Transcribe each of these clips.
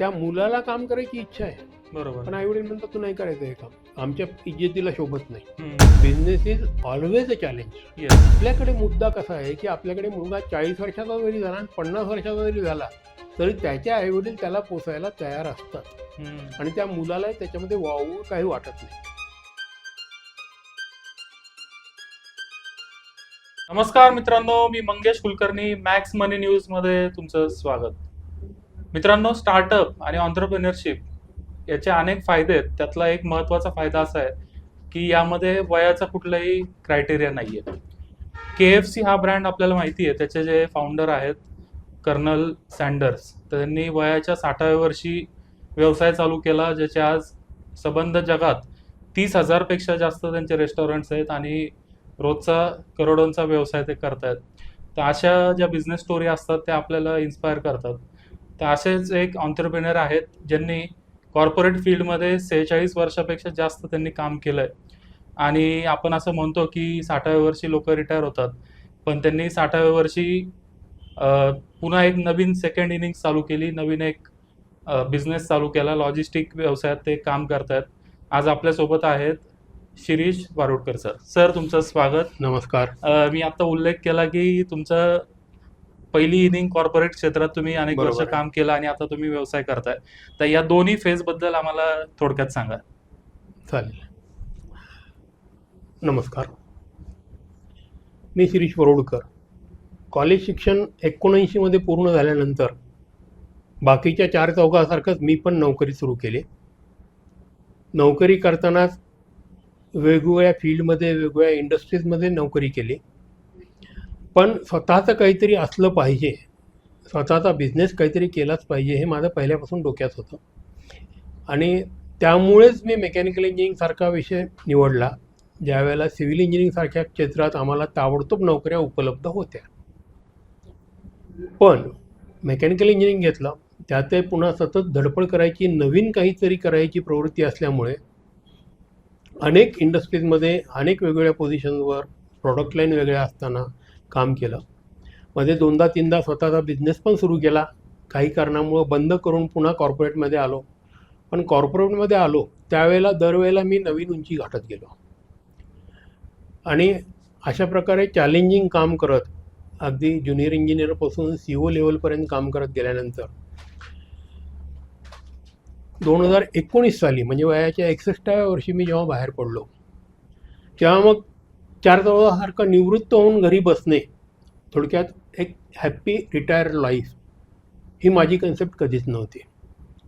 त्या मुलाला काम करायची इच्छा आहे, बरोबर. पण आई वडील म्हणतात तू नाही करायचं हे काम, आमच्या इज्जतीला शोभत नाही. हम्म. Business is always a challenge. Yes. आपल्याकडे मुद्दा कसा आहे की आपल्याकडे मुलगा 40 वर्षाचा जरी झाला आणि 50 वर्षाचा जरी झाला तरी त्याचे आई वडील त्याला पोसायला तयार असतात हम्म. आणि त्या मुलाला त्याच्यामध्ये वावू काही वाटत नाही. नमस्कार मित्रांनो, मी मंगेश कुलकर्णी. मॅक्स मनी न्यूज मध्ये तुमचं स्वागत. मित्रांनो, स्टार्टअप आणि ऑन्टरप्रिनरशिप याचे अनेक फायदे आहेत. त्यातला एक महत्त्वाचा फायदा असा आहे की यामध्ये वयाचा कुठलाही क्रायटेरिया नाही आहे. KFC हा ब्रँड आपल्याला माहिती आहे, त्याचे जे फाउंडर आहेत कर्नल सँडर्स, त्यांनी वयाच्या 60व्या वर्षी व्यवसाय चालू केला, ज्याचे आज संबंध जगात 30,000 पेक्षा जास्त त्यांचे रेस्टॉरंट्स आहेत आणि रोजचा करोडोंचा व्यवसाय ते करतायत. तर अशा ज्या बिझनेस स्टोरी असतात त्या आपल्याला इन्स्पायर करतात. तर असेच एक ऑन्टरप्रिनर आहेत ज्यांनी कॉर्पोरेट फील्डमध्ये 46 वर्षापेक्षा जास्त त्यांनी काम केलं आहे. आणि आपण असं म्हणतो की 60व्या वर्षी लोक रिटायर होतात, पण त्यांनी 60व्या वर्षी पुन्हा एक नवीन सेकंड इनिंग्स चालू केली, नवीन एक बिझनेस चालू केला. लॉजिस्टिक व्यवसायात ते काम करतायत. आज आपल्यासोबत आहेत शिरीष वारुडकर सर. सर, तुमचं स्वागत. नमस्कार. मी आता उल्लेख केला की तुमचं पहिली इनिंग कॉर्पोरेट क्षेत्रात तुम्ही अनेक वर्ष बरोबर आहे. काम केलं आणि आता तुम्ही व्यवसाय करताय. तर या दोन्ही फेज बद्दल आम्हाला थोडक्यात सांगा. चालेल. नमस्कार, मी शिरीष वरोडकर. कॉलेज शिक्षण 79 मध्ये पूर्ण झाल्यानंतर बाकीच्या 4 चौघासारखंच मी पण नोकरी सुरू केली. नोकरी करतानाच वेगवेगळ्या फील्डमध्ये, वेगवेगळ्या इंडस्ट्रीजमध्ये नोकरी केली. पण स्वतःचं काहीतरी असलं पाहिजे, स्वतःचा बिझनेस काहीतरी केलाच पाहिजे, हे माझं पहिल्यापासून डोक्यात होतं. आणि त्यामुळेच मी मेकॅनिकल इंजिनिअरिंगसारखा विषय निवडला, ज्यावेळेला सिव्हिल इंजिनिअरिंगसारख्या क्षेत्रात आम्हाला ताबडतोब नोकऱ्या उपलब्ध होत्या. पण मेकॅनिकल इंजिनिअरिंग घेतलं, त्यात पुन्हा सतत धडपड करायची, नवीन काहीतरी करायची प्रवृत्ती असल्यामुळे अनेक इंडस्ट्रीजमध्ये अनेक वेगवेगळ्या पोझिशनवर प्रॉडक्ट लाईन वेगळ्या असताना काम केलं. मध्ये 2दा-3दा स्वतःचा बिझनेस पण सुरू केला. काही कारणामुळं बंद करून पुन्हा कॉर्पोरेटमध्ये आलो. पण कॉर्पोरेटमध्ये आलो त्यावेळेला दरवेळेला मी नवीन उंची गाठत गेलो आणि अशा प्रकारे चॅलेंजिंग काम करत अगदी ज्युनियर इंजिनियरपासून CO लेवलपर्यंत काम करत गेल्यानंतर 2019 साली म्हणजे वयाच्या 61व्या वर्षी मी जेव्हा बाहेर पडलो, तेव्हा मग 4 चौघासारखं निवृत्त होऊन घरी बसणे, थोडक्यात एक हॅप्पी रिटायर लाईफ, ही माझी कन्सेप्ट कधीच नव्हती.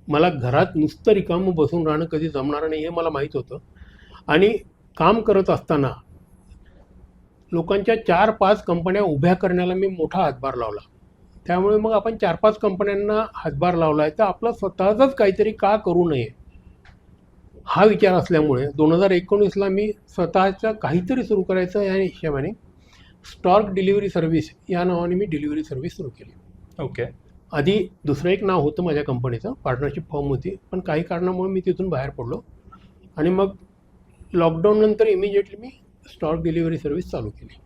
मला घरात नुसतं रिकामं बसून राहणं कधी जमणार नाही हे मला माहीत होतं. आणि काम करत असताना लोकांच्या 4-5 कंपन्या उभ्या करण्याला मी मोठा हातभार लावला. त्यामुळे मग आपण 4-5 कंपन्यांना हातभार लावला आहे, तर आपलं स्वतःचंच काहीतरी का करू नये हा विचार असल्यामुळे 2019ला मी स्वतःचं काहीतरी सुरू करायचं या हिशोबाने स्टॉर्क डिलिव्हरी सर्व्हिस या नावाने मी डिलिव्हरी सर्व्हिस सुरू केली. ओके. आधी दुसरं एक नाव होतं माझ्या कंपनीचं, पार्टनरशिप फर्म होती, पण काही कारणामुळे मी तिथून बाहेर पडलो आणि मग लॉकडाऊननंतर इमिजिएटली मी स्टॉर्क डिलिव्हरी सर्व्हिस चालू केली.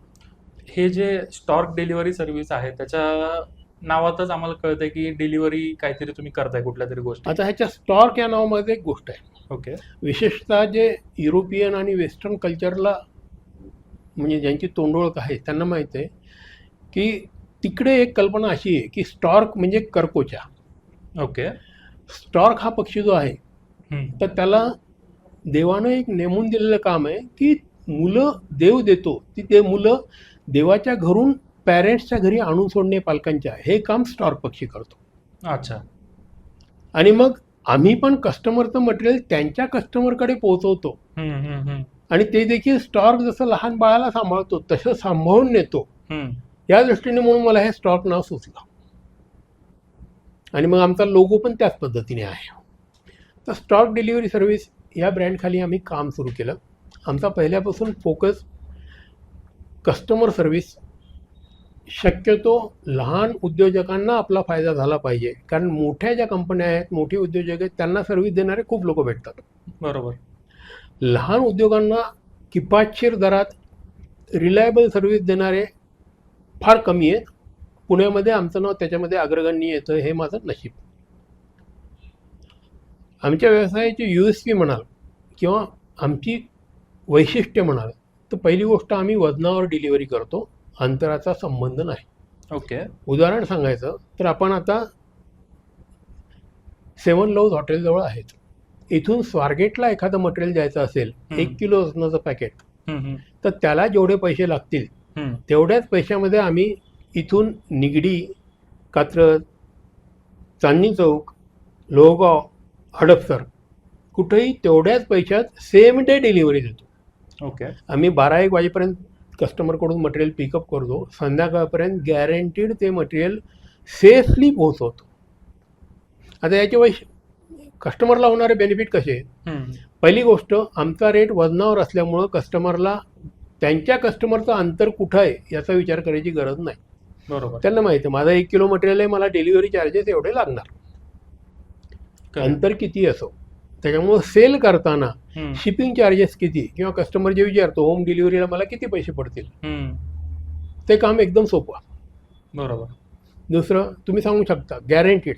हे जे स्टॉर्क डिलिव्हरी सर्व्हिस आहे त्याच्या नावातच आम्हाला कळतंय की डिलिव्हरी काहीतरी तुम्ही करताय कुठल्या तरी गोष्टी. आता ह्याच्या स्टॉर्क या नावामध्ये एक गोष्ट आहे. ओके. विशेषतः जे युरोपियन आणि वेस्टर्न कल्चरला म्हणजे ज्यांची तोंडओळख आहे त्यांना माहीत आहे की तिकडे एक कल्पना अशी आहे की स्टॉर्क म्हणजे करकोचा. ओके. स्टॉर्क हा पक्षी जो आहे तर त्याला देवानं एक नेमून दिलेलं काम आहे की मुलं देव देतो, ती ते मुलं देवाच्या घरून पॅरेंट्सच्या घरी आणून सोडणे पालकांच्या, हे काम स्टॉर्क पक्षी करतो. अच्छा. आणि मग आम्ही पण कस्टमरचं मटेरियल त्यांच्या कस्टमरकडे पोहोचवतो आणि ते देखील स्टॉर्क जसं लहान बाळाला सांभाळतो तसं सांभाळून नेतो. या दृष्टीने म्हणून मला हे स्टॉर्क नाव सुचलं आणि मग आमचा लोगो पण त्याच पद्धतीने आहे. तर स्टॉर्क डिलिव्हरी सर्व्हिस या ब्रँडखाली आम्ही काम सुरू केलं. आमचा पहिल्यापासून फोकस कस्टमर सर्व्हिस, शक्यतो लहान उद्योजकांना आपला फायदा झाला पाहिजे, कारण मोठ्या ज्या कंपन्या आहेत, मोठी उद्योजक आहेत, त्यांना सर्व्हिस देणारे खूप लोक भेटतात. बरोबर. लहान उद्योगांना किफायतशीर दरात रिलायबल सर्व्हिस देणारे फार कमी आहेत. पुण्यामध्ये आमचं नाव त्याच्यामध्ये अग्रगण्य येतं, हे माझं नशीब. आमच्या व्यवसायाची USP म्हणाल किंवा आमची वैशिष्ट्य म्हणाल तर पहिली गोष्ट आम्ही वजनावर डिलिव्हरी करतो, अंतराचा संबंध नाही. ओके. उदाहरण सांगायचं तर आपण आता 7 लव्ज हॉटेलजवळ आहेत. इथून स्वारगेटला एखादं मटेरियल द्यायचं असेल 1 किलो वजनाचं पॅकेट, तर त्याला जेवढे पैसे लागतील तेवढ्याच पैशामध्ये आम्ही इथून निगडी, कात्रज, चांदणी चौक, लोहगाव, हडपसर कुठेही तेवढ्याच पैशात सेम डे डिलिव्हरी देतो. ओके. आम्ही 12-1 वाजेपर्यंत कस्टमरकडून मटेरियल पिकअप करतो, संध्याकाळपर्यंत गॅरंटीड ते मटेरियल सेफली पोहोचवतो. आता याच्यामुळे कस्टमरला होणारे बेनिफिट कसे आहेत? पहिली गोष्ट, आमचा रेट वजनावर असल्यामुळं कस्टमरला त्यांच्या कस्टमरचं अंतर कुठं आहे याचा विचार करायची गरज नाही. बरोबर. त्यांना माहिती आहे माझा 1 किलो मटेरियल आहे, मला डिलिव्हरी चार्जेस एवढे लागणार, अंतर किती असो. त्याच्यामुळं सेल करताना शिपिंग चार्जेस किती किंवा कस्टमर जे विचारतो होम डिलिव्हरीला मला किती पैसे पडतील, ते काम एकदम सोपं. बरोबर. दुसरं, तुम्ही सांगू शकता गॅरंटीड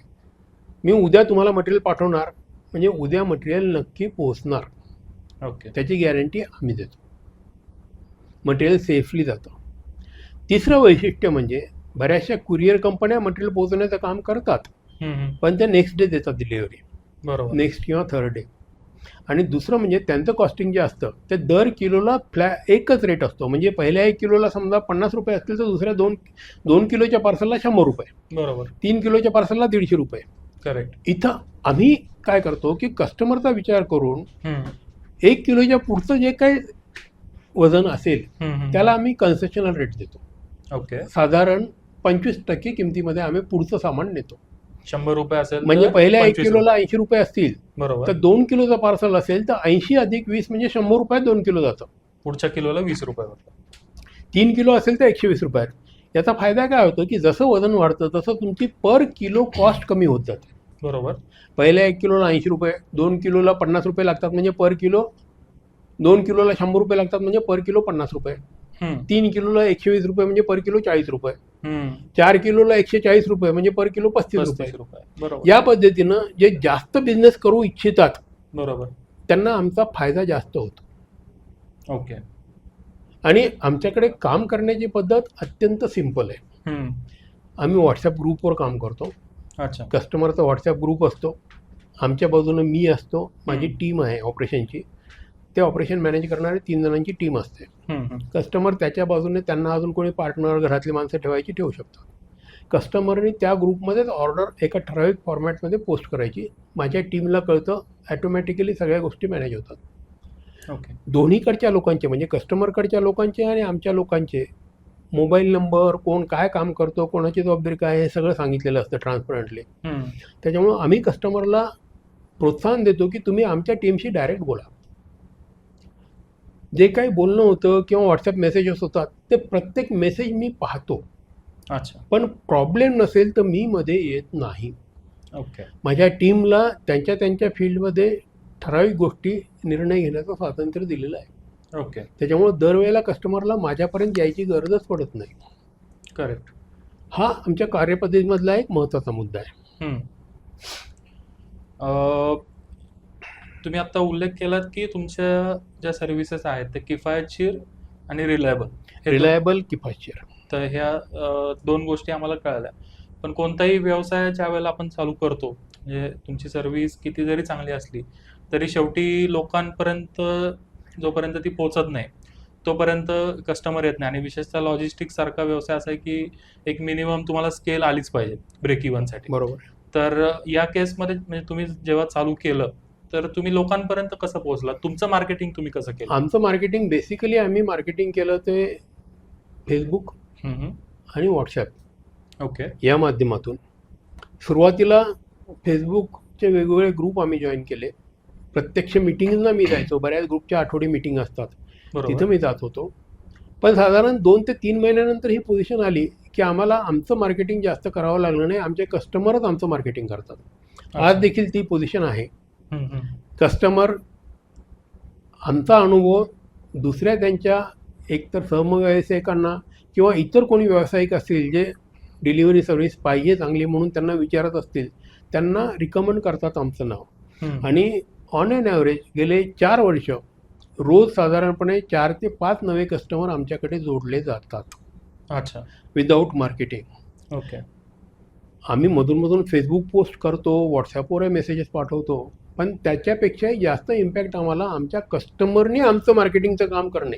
मी उद्या तुम्हाला मटेरियल पाठवणार म्हणजे उद्या मटेरियल नक्की पोहोचणार. ओके. त्याची गॅरंटी आम्ही देतो. मटेरियल सेफली जातं. तिसरं वैशिष्ट्य म्हणजे बऱ्याचशा कुरिअर कंपन्या मटेरियल पोहोचवण्याचं काम करतात, पण ते नेक्स्ट डे देतात डिलिव्हरी, बरोबर. नेक्स्ट किंवा थर्ड डे. आणि दुसरं म्हणजे त्यांचं कॉस्टिंग जे असतं ते दर किलोला एकच रेट असतो. म्हणजे पहिल्या 1 किलोला समजा 50 रुपये असतील तर दुसऱ्या 2 किलोच्या पार्सलला 100 रुपये, बरोबर. 3 किलोच्या पार्सलला 150 रुपये. करेक्ट. इथं आम्ही काय करतो की कस्टमरचा विचार करून 1 किलोच्या पुढचं जे काही वजन असेल त्याला आम्ही कन्सेशनल रेट देतो. ओके. साधारण 25% किमतीमध्ये आम्ही पुढचं सामान नेतो. 100 रुपये असेल म्हणजे तर पहिल्या 1 25 किलोला 80 रुपये असतील, बरोबर. तर 2 किलोचं पार्सल असेल तर 80 अधिक 20 म्हणजे 100 रुपयात 2 किलो जातं. पुढच्या किलोला 20 रुपये होतं. 3 किलो असेल तर 120 रुपयात. याचा फायदा काय होतो की जसं वजन वाढतं तसं तुमची पर किलो कॉस्ट कमी होत जाते. बरोबर. पहिल्या 1 किलोला 80 रुपये, 2 किलोला 50 रुपये लागतात म्हणजे पर किलो, 2 किलोला 100 रुपये लागतात म्हणजे पर किलो 50 रुपये, 3 किलोला 120 रुपये म्हणजे पर किलो 40 रुपये, 4 किलोला 140 रुपये म्हणजे पर किलो 35 रुपये. बरोबर. या पद्धतीनं जे जास्त बिझनेस करू इच्छितात बरोबर त्यांना आमचा फायदा जास्त होतो. ओके. आणि आमच्याकडे काम करण्याची पद्धत अत्यंत सिंपल आहे. आम्ही व्हॉट्सॲप ग्रुपवर काम करतो. अच्छा. कस्टमरचा व्हॉट्सॲप ग्रुप असतो, आमच्या बाजूनं मी असतो, माझी टीम आहे ऑपरेशनची, ते ऑपरेशन मॅनेज करणारे 3 जणांची टीम असते. कस्टमर त्याच्या बाजूने त्यांना अजून कोणी पार्टनर घरातली माणसं ठेवायची ठेवू शकतात. कस्टमरनी त्या ग्रुपमध्येच ऑर्डर एका ठराविक फॉर्मॅटमध्ये पोस्ट करायची. माझ्या टीमला कळतं, ॲटोमॅटिकली सगळ्या गोष्टी मॅनेज होतात. ओके. दोन्हीकडच्या लोकांचे म्हणजे कस्टमरकडच्या लोकांचे आणि आमच्या लोकांचे मोबाईल नंबर, कोण काय काम करतो, कोणाची जबाबदारी काय, हे सगळं सांगितलेलं असतं ट्रान्सपरंटली. त्याच्यामुळं आम्ही कस्टमरला प्रोत्साहन देतो की तुम्ही आमच्या टीमशी डायरेक्ट बोला. जे काही बोलणं होतं किंवा व्हॉट्सॲप मेसेजेस होतात ते प्रत्येक मेसेज मी पाहतो. अच्छा. पण प्रॉब्लेम नसेल तर मी मध्ये येत नाही. ओके. माझ्या टीमला त्यांच्या फील्डमध्ये ठराविक गोष्टी निर्णय घेण्याचं स्वातंत्र्य दिलेलं आहे. ओके. त्याच्यामुळे दरवेळेला कस्टमरला माझ्यापर्यंत यायची गरजच पडत नाही. करेक्ट. हा आमच्या कार्यपद्धतीमधला एक महत्त्वाचा मुद्दा आहे. तुम्ही आता उल्लेख केलात की तुमच्या ज्या सर्व्हिसेस आहेत ते किफायतशीर आणि रिलायबल, किफायतशीर. तर ह्या 2 गोष्टी आम्हाला कळल्या. पण कोणताही व्यवसाय ज्या वेळेला आपण चालू करतो, म्हणजे तुमची सर्व्हिस किती जरी चांगली असली तरी शेवटी लोकांपर्यंत जोपर्यंत ती पोहोचत नाही तोपर्यंत कस्टमर येत नाही. आणि विशेषतः लॉजिस्टिक्स सारखा व्यवसाय असा आहे की एक मिनिमम तुम्हाला स्केल आलीच पाहिजे ब्रेक इव्हनसाठी. बरोबर. तर या केसमध्ये म्हणजे तुम्ही जेव्हा चालू केलं तर तुम्ही लोकांपर्यंत कसं पोहोचलात? तुमचं मार्केटिंग तुम्ही कसं केलं? आमचं मार्केटिंग बेसिकली आम्ही मार्केटिंग केलं ते फेसबुक आणि व्हॉट्सॲप. ओके. या माध्यमातून. सुरुवातीला फेसबुकचे वेगवेगळे ग्रुप आम्ही जॉईन केले. प्रत्यक्ष मिटिंगला मी जायचो. बऱ्याच ग्रुपच्या आठवडी मिटिंग असतात, तिथं मी जात होतो. पण साधारण 2 ते 3 महिन्यानंतर ही पोझिशन आली की आम्हाला आमचं मार्केटिंग जास्त करावं लागलं नाही, आमचे कस्टमरच आमचं मार्केटिंग करतात. आज देखील ती पोझिशन आहे. कस्टमर आमचा अनुभव दुसऱ्या त्यांच्या एकतर सहव्यावसायिकांना किंवा इतर कोणी व्यावसायिक असतील जे डिलिव्हरी सर्व्हिस पाहिजे चांगली म्हणून त्यांना विचारत असतील त्यांना रिकमेंड करतात आमचं नाव. आणि ऑन एन ॲव्हरेज गेले 4 वर्ष रोज साधारणपणे 4 ते 5 नवे कस्टमर आमच्याकडे जोडले जातात. अच्छा. Without marketing. ओके. आम्ही मधून फेसबुक पोस्ट करतो, व्हॉट्सॲपवर मेसेजेस पाठवतो, पण त्याच्यापेक्षाही जास्त इम्पॅक्ट आम्हाला आमच्या कस्टमरनी आमचं मार्केटिंगचं काम करणे,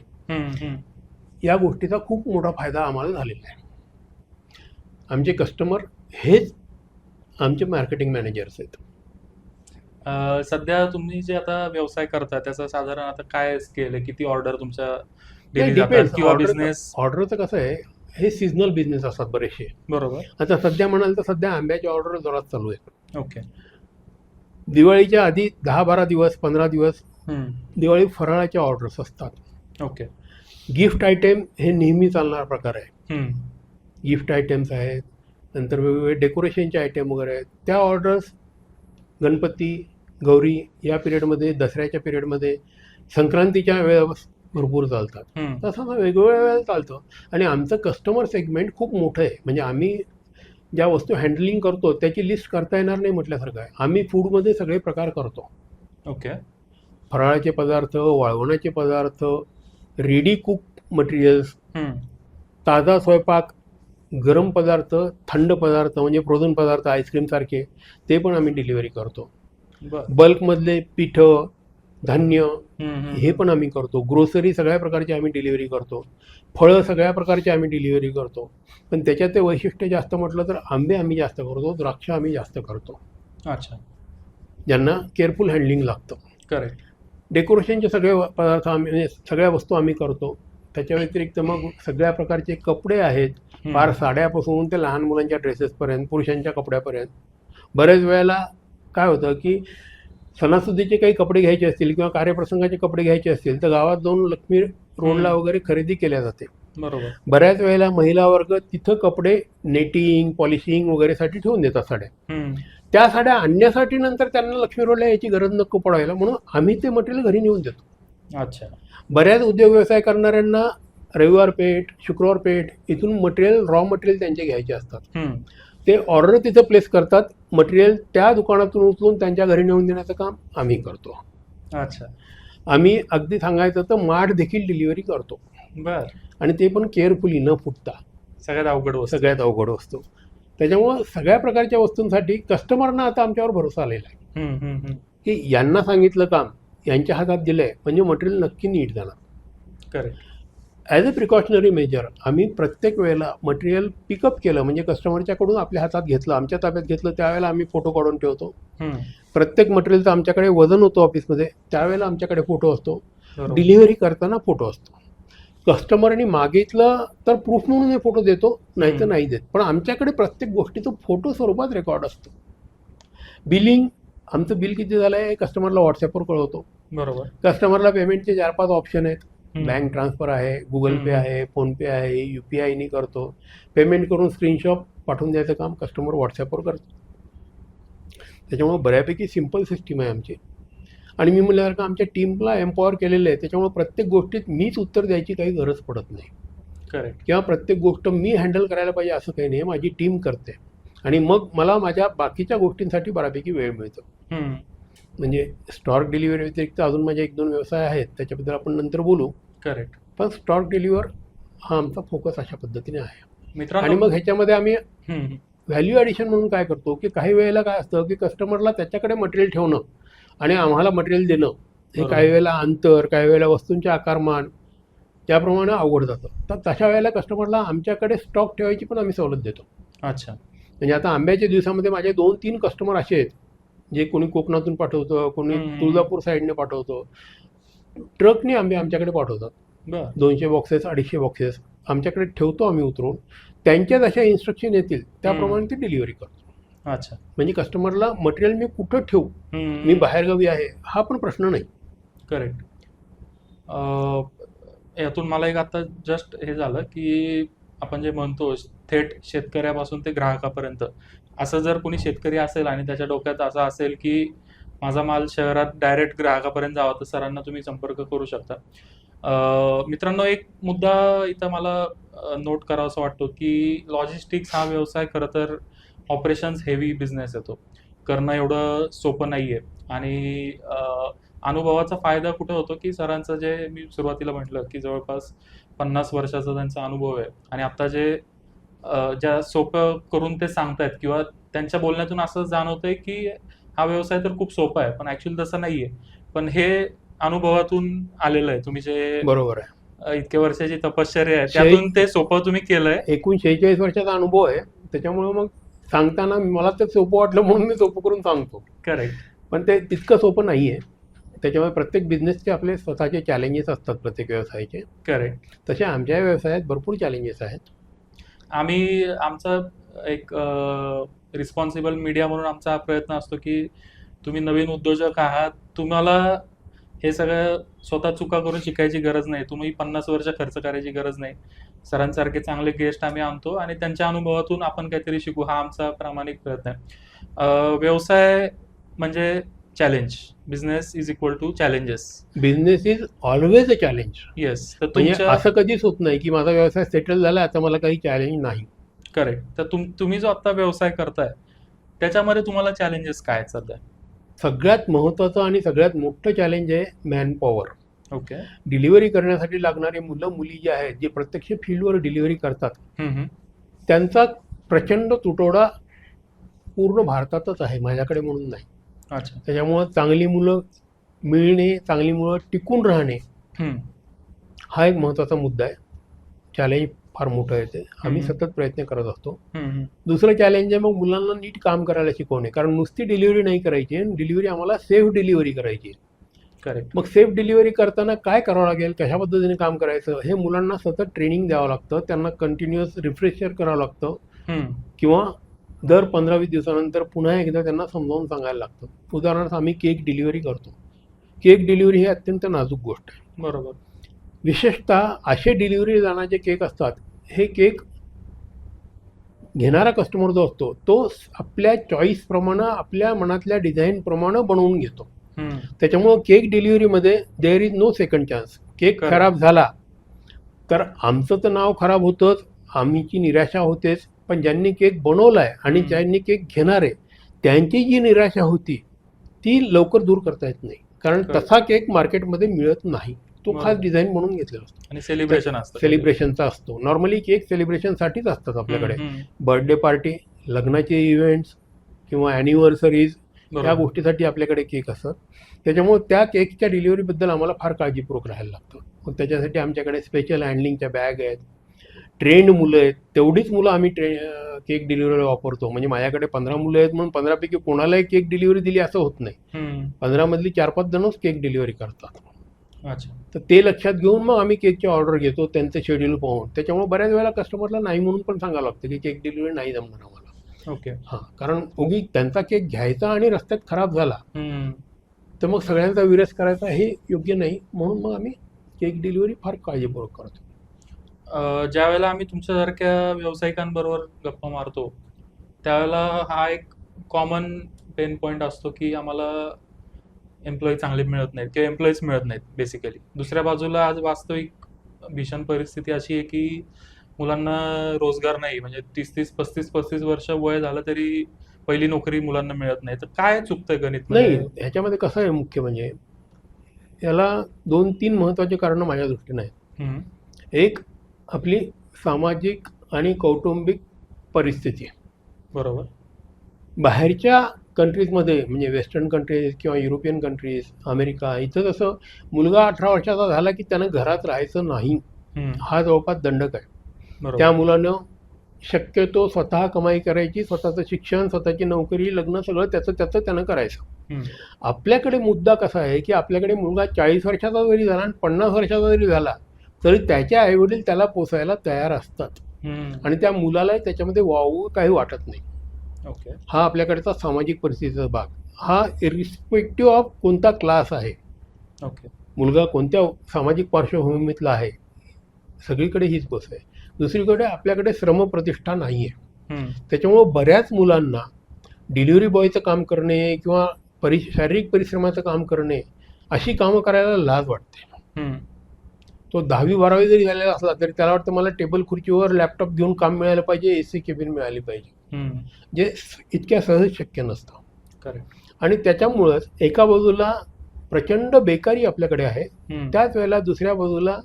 या गोष्टीचा खूप मोठा फायदा आम्हाला झालेला आहे. आमचे कस्टमर हेच आमचे मार्केटिंग मॅनेजर्स आहेत. सध्या तुम्ही जे आता व्यवसाय करता त्याचा साधारण आता काय स्केल आहे, किती ऑर्डर तुमच्या डेली जातात डिपेंड्स. किंवा बिझनेस? ऑर्डरचं कसं आहे, हे सीझनल बिझनेस असतात बरेचसे. बरोबर. आता सध्या म्हणाल तर सध्या आंब्याची ऑर्डर जोरात चालू आहे. ओके. दिवाळीच्या आधी 10-12 दिवस 15 दिवस दिवाळी फराळाच्या ऑर्डर्स असतात. ओके. गिफ्ट आयटेम हे नेहमी चालणारा प्रकार आहे. गिफ्ट आयटेम्स आहेत, नंतर वेगवेगळे डेकोरेशनचे आयटम वगैरे आहेत. त्या ऑर्डर्स गणपती, गौरी या पिरियडमध्ये, दसऱ्याच्या पिरियडमध्ये, संक्रांतीच्या वेळेस भरपूर चालतात. तसं वेगवेगळ्या वेळेला चालतं. आणि आमचं कस्टमर सेगमेंट खूप मोठं आहे. म्हणजे आम्ही ज्या वस्तू हँडलिंग करतो त्याची लिस्ट करता येणार नाही म्हटल्यासारखं आहे. आम्ही फूडमध्ये सगळे प्रकार करतो. ओके. फराळाचे पदार्थ, वाळवणाचे पदार्थ, रेडी कुक मटेरियल्स, ताजा स्वयंपाक, गरम पदार्थ, थंड पदार्थ म्हणजे फ्रोझन पदार्थ, आईस्क्रीमसारखे, ते पण आम्ही डिलिव्हरी करतो. बल्कमधले पिठं, धान्य हे पण आम्ही करतो. ग्रोसरी सगळ्या प्रकारची आम्ही डिलिव्हरी करतो. फळं सगळ्या प्रकारची आम्ही डिलिव्हरी करतो. पण त्याच्यात ते वैशिष्ट्य जास्त म्हटलं तर आंबे आम्ही जास्त करतो, द्राक्ष आम्ही जास्त करतो. अच्छा. ज्यांना केअरफुल हँडलिंग लागतं. करेक्ट. डेकोरेशनचे सगळे पदार्थ आम्ही, म्हणजे सगळ्या वस्तू आम्ही करतो. त्याच्या व्यतिरिक्त मग सगळ्या प्रकारचे कपडे आहेत, फार साड्यापासून ते लहान मुलांच्या ड्रेसेसपर्यंत, पुरुषांच्या कपड्यापर्यंत. बऱ्याच वेळेला काय होतं की सणासुदीचे काही कपडे घ्यायचे असतील किंवा कार्यप्रसंगाचे कपडे घ्यायचे असतील तर गावात जाऊन लक्ष्मी रोडला वगैरे खरेदी केल्या जाते. बरोबर. बऱ्याच वेळेला महिला वर्ग तिथं कपडे नेटिंग, पॉलिशिंग वगैरेसाठी ठेवून देतात साड्या. त्या साड्या आणण्यासाठी नंतर त्यांना लक्ष्मी रोडला यायची गरज नको पडायला, म्हणून आम्ही ते मटेरियल घरी नेऊन देतो. अच्छा. बऱ्याच उद्योग व्यवसाय करणाऱ्यांना रविवार पेठ, शुक्रवार पेठ इथून मटेरियल, रॉ मटेरियल त्यांचे घ्यायचे असतात. ते ऑर्डर तिथं प्लेस करतात. मटेरियल त्या दुकानातून उचलून त्यांच्या घरी नेऊन देण्याचं काम आम्ही करतो. अच्छा. आम्ही अगदी सांगायचं तर माठ देखील डिलिव्हरी करतो. बर. आणि ते पण केअरफुली, न फुटता. सगळ्यात अवघड वस्तू. त्याच्यामुळं सगळ्या प्रकारच्या वस्तूंसाठी कस्टमरना आता आमच्यावर भरोसा आलेला आहे की यांना सांगितलं काम, यांच्या हातात दिलंय म्हणजे मटेरियल नक्की नीट जाणार. Correct. As a precautionary major आम्ही प्रत्येक वेळेला मटेरियल पिकअप केलं म्हणजे कस्टमरच्याकडून आपल्या हातात घेतलं, आमच्या ताब्यात घेतलं, त्यावेळेला आम्ही फोटो काढून ठेवतो. प्रत्येक मटेरियलचं आमच्याकडे वजन होतं ऑफिसमध्ये, त्यावेळेला आमच्याकडे फोटो असतो. डिलिव्हरी करताना फोटो असतो. कस्टमरनी मागितलं तर प्रूफ म्हणून हे फोटो देतो, नाही तर नाही देत. पण आमच्याकडे प्रत्येक गोष्टीचं फोटो स्वरूपात रेकॉर्ड असतो. बिलिंग, आमचं बिल किती झालं आहे कस्टमरला व्हॉट्सअपवर कळवतो. बरोबर. कस्टमरला पेमेंटचे 4-5 ऑप्शन आहेत. बँक ट्रान्सफर आहे, गुगल पे आहे, फोनपे आहे, UPI करतो. पेमेंट करून स्क्रीनशॉट पाठवून द्यायचं काम कस्टमर व्हॉट्सअपवर करतो. त्याच्यामुळे बऱ्यापैकी सिम्पल सिस्टीम आहे आमची. आणि मी म्हटल्यासारखं आमच्या टीमला एम्पॉवर केलेलं आहे. त्याच्यामुळे प्रत्येक गोष्टीत मीच उत्तर द्यायची काही गरज पडत नाही. करेक्ट. किंवा प्रत्येक गोष्ट मी हँडल करायला पाहिजे असं काही नाही, माझी टीम करते. आणि मग मला माझ्या बाकीच्या गोष्टींसाठी बऱ्यापैकी वेळ मिळतो. म्हणजे स्टॉक डिलिव्हरी व्यतिरिक्त अजून माझे 1-2 व्यवसाय आहेत, त्याच्याबद्दल आपण नंतर बोलू. करेक्ट. पण स्टॉक डिलिव्हर हा आमचा फोकस अशा पद्धतीने आहे. मित्रांनो, आणि मग ह्याच्यामध्ये आम्ही व्हॅल्यू ॲडिशन म्हणून काय करतो की काही वेळेला काय असतं की कस्टमरला त्याच्याकडे मटेरियल ठेवणं आणि आम्हाला मटेरियल देणं हे काही वेळेला अंतर, काही वेळेला वस्तूंचे आकारमान त्याप्रमाणे अवघड जातं. तर तशा वेळेला कस्टमरला आमच्याकडे स्टॉक ठेवायची पण आम्ही सवलत देतो. अच्छा. म्हणजे आता आंब्याच्या दिवसामध्ये माझे 2-3 कस्टमर असे आहेत जे कोणी कोकणातून पाठवतं, कोणी तुळजापूर साईडने पाठवतो. ट्रकने आंबे आमच्याकडे पाठवतात. 200 बॉक्सेस, 250 बॉक्सेस आमच्याकडे ठेवतो आम्ही उतरवून. त्यांच्या जशा इन्स्ट्रक्शन येतील त्याप्रमाणे ती डिलिव्हरी करतो. अच्छा. म्हणजे कस्टमरला मटेरियल मी कुठं ठेवू, मी बाहेरगावी आहे हा पण प्रश्न नाही. करेक्ट. यातून मला एक आता जस्ट हे झालं की आपण जे म्हणतो थेट शेतकऱ्यापासून ते ग्राहकापर्यंत, असं जर कोणी शेतकरी असेल आणि त्याच्या डोक्यात असं असेल की माझा माल शहरात डायरेक्ट ग्राहकापर्यंत जावा, तर सरांना तुम्ही संपर्क करू शकता. मित्रांनो, एक मुद्दा इथं मला नोट करावासा वाटतो की लॉजिस्टिक्स हा व्यवसाय खरं तर ऑपरेशन्स हेवी बिझनेस येतो. करणं एवढं सोपं नाहीये. आणि अनुभवाचा फायदा कुठे होतो की सरांचं जे मी सुरुवातीला म्हटलं की जवळपास 50 वर्षाचा त्यांचा अनुभव आहे आणि आता जे ज्या सोपं करून ते सांगतायत किंवा त्यांच्या बोलण्यातून असं जाणवतंय की हा व्यवसाय तर खूप सोपा आहे, पण ऍक्च्युअली तसं नाहीये. पण हे अनुभवातून आलेलं आहे. तुम्ही जे बरोबर आहे. इतक्या वर्षाची तपश्चर्या आहे त्यातून ते सोपं तुम्ही केलंय. एकूण 46 वर्षाचा अनुभव आहे, त्याच्यामुळे मग सांगताना मला तर सोपं वाटलं म्हणून मी सोपं करून सांगतो. करेक्ट. पण ते तितकं सोपं नाही आहे. त्याच्यामुळे प्रत्येक बिझनेसचे आपले स्वतःचे चॅलेंजेस असतात, प्रत्येक व्यवसायाचे. करेक्ट. तसे आमच्या व्यवसायात भरपूर चॅलेंजेस आहेत. आम्ही आमचा एक रिस्पॉन्सिबल मीडिया म्हणून आमचा हा प्रयत्न असतो की तुम्ही नवीन उद्योजक आहात, तुम्हाला हे सगळं स्वतः चुका करून शिकायची गरज नाही, तुम्ही 50 वर्ष खर्च करायची गरज नाही. सरांसारखे चांगले गेस्ट आम्ही आणतो आणि त्यांच्या अनुभवातून आपण काहीतरी शिकू, हा आमचा प्रामाणिक प्रयत्न आहे. व्यवसाय म्हणजे challenge, business is equal to challenges. Business is always a challenge. Yes. तर म्हणजे तुमच्या असं कधीच होत नाही की माझा व्यवसाय सेटल झाला आता मला काही चॅलेंज नाही. करेक्ट. तर तुम्ही जो आता व्यवसाय करताय त्याच्यामध्ये तुम्हाला चॅलेंजेस काय आहेत सध्या? सगळ्यात महत्त्वाचं आणि सगळ्यात मोठं चॅलेंज आहे मॅनपॉवर. ओके. डिलिव्हरी करण्यासाठी लागणारे मुलं मुली जे आहेत, जे प्रत्यक्ष फील्डवर डिलिव्हरी करतात, त्यांचा प्रचंड तुटवडा पूर्ण भारतातच आहे, माझ्याकडे म्हणून नाही. अच्छा. त्याच्यामुळं चांगली मुलं मिळणे, चांगली मुलं टिकून राहणे हा एक महत्त्वाचा मुद्दा आहे. चॅलेंज फार मोठं आहे ते, आम्ही सतत प्रयत्न करत असतो. दुसरं चॅलेंज आहे मग मुलांना नीट काम करायला शिकवणे, कारण नुसती डिलिव्हरी नाही करायची, डिलिव्हरी आम्हाला सेफ डिलिव्हरी करायची आहे. करेक्ट. मग सेफ डिलिव्हरी करताना काय करावं लागेल, कशा पद्धतीने काम करायचं, हे मुलांना सतत ट्रेनिंग द्यावं लागतं, त्यांना कंटिन्युअस रिफ्रेशर करावं लागतं किंवा दर 15-20 दिवसानंतर पुन्हा एकदा त्यांना समजावून सांगायला लागतं. उदाहरणार्थ आम्ही केक डिलिव्हरी करतो. केक डिलिव्हरी ही अत्यंत नाजूक गोष्ट आहे. बरोबर. विशेषतः असे डिलिव्हरी जाणारे केक असतात, हे केक घेणारा कस्टमर जो असतो तो आपल्या चॉईसप्रमाणे, आपल्या मनातल्या डिझाईनप्रमाणे बनवून घेतो. त्याच्यामुळं केक डिलिव्हरीमध्ये there is no second chance. Cake खराब झाला तर आमचं तर नाव खराब होतंच, आमची निराशा होतेच, पण ज्यांनी केक बनवला आहे आणि ज्यांनी केक घेणार आहे त्यांची जी निराशा होती ती लवकर दूर करता येत नाही, कारण तसा केक मार्केटमध्ये मिळत नाही. तो खास डिझाईन म्हणून घेतलेला असतो आणि सेलिब्रेशन असतं, सेलिब्रेशनचा असतो. नॉर्मली केक सेलिब्रेशनसाठीच असतात आपल्याकडे. बर्थडे पार्टी, लग्नाचे इव्हेंट्स किंवा ॲनिव्हर्सरीज, या गोष्टीसाठी आपल्याकडे केक असतात. त्याच्यामुळे त्या केकच्या डिलिव्हरीबद्दल आम्हाला फार काळजीपूर्वक राहायला लागतं. मग त्याच्यासाठी आमच्याकडे स्पेशल हँडलिंगच्या बॅग आहेत, ट्रेंड मुलं आहेत, तेवढीच मुलं आम्ही केक डिलिव्हरीला वापरतो. म्हणजे माझ्याकडे 15 मुलं आहेत म्हणून 15पैकी कोणालाही केक डिलिव्हरी दिली असं होत नाही. 15मधली 4-5 जणच केक डिलिव्हरी करतात. अच्छा. तर ते लक्षात घेऊन मग आम्ही केकची ऑर्डर घेतो, त्यांचं शेड्यूल पाहून. त्याच्यामुळे बऱ्याच वेळेला कस्टमरला नाही म्हणून पण सांगावं लागतं की केक डिलिव्हरी नाही जमणार आम्हाला. ओके. हां, कारण उगी त्यांचा केक घ्यायचा आणि रस्त्यात खराब झाला तर मग सगळ्यांचा विरस करायचा हे योग्य नाही, म्हणून मग आम्ही केक डिलिव्हरी फार काळजीपूर्वक करतो. ज्या वेळेला आम्ही तुमच्यासारख्या व्यावसायिकांबरोबर गप्पा मारतो त्यावेळेला हा एक कॉमन पेन पॉईंट असतो की आम्हाला एम्प्लॉई चांगले मिळत नाहीत किंवा एम्प्लॉईज मिळत नाहीत बेसिकली. दुसऱ्या बाजूला आज वास्तविक भीषण परिस्थिती अशी आहे की मुलांना रोजगार नाही, म्हणजे 30-30, 35-35 वर्ष वय झालं तरी पहिली नोकरी मुलांना मिळत नाही. तर काय चुकतंय गणित? नाही, ह्याच्यामध्ये कसं आहे, मुख्य म्हणजे याला 2-3 महत्त्वाचे कारणं माझ्या दृष्टीने आहेत. एक, आपली सामाजिक आणि कौटुंबिक परिस्थिती. बरोबर. बाहेरच्या कंट्रीजमध्ये म्हणजे वेस्टर्न कंट्रीज किंवा युरोपियन कंट्रीज, अमेरिका, इथं जसं मुलगा 18 वर्षाचा झाला की त्यानं घरात राहायचं नाही, हा जवळपास दंडक आहे. त्या मुलानं शक्यतो स्वतः कमाई करायची, स्वतःचं शिक्षण, स्वतःची नोकरी, लग्न सगळं त्याचं त्यानं करायचं. आपल्याकडे मुद्दा कसा आहे की आपल्याकडे मुलगा 40 वर्षाचा जरी झाला आणि 50 वर्षाचा जरी झाला तरी त्याचे आईवडील त्याला पोसायला तयार असतात आणि त्या मुलाला त्याच्यामध्ये वावू काही वाटत नाही. ओके. हा आपल्याकडचा सामाजिक परिस्थितीचा भाग. हा इरिस्पेक्टिव्ह ऑफ कोणता क्लास आहे, ओके, मुलगा कोणत्या सामाजिक पार्श्वभूमीतला आहे, सगळीकडे हीच गोष्ट आहे. दुसरीकडे आपल्याकडे श्रमप्रतिष्ठा नाही आहे. त्याच्यामुळं बऱ्याच मुलांना डिलिव्हरी बॉयचं काम करणे किंवा शारीरिक परिश्रमाचं काम करणे अशी कामं करायला लाज वाटते. तो 10वी-12वी जरी झालेला असला तरी त्याला वाटतं मला टेबल खुर्चीवर लॅपटॉप घेऊन काम मिळालं पाहिजे, AC केबिन मिळाली पाहिजे, जे इतक्या सहज शक्य नसतं. करेक्ट. आणि त्याच्यामुळंच एका बाजूला प्रचंड बेकारी आपल्याकडे आहे, त्याच वेळेला दुसऱ्या बाजूला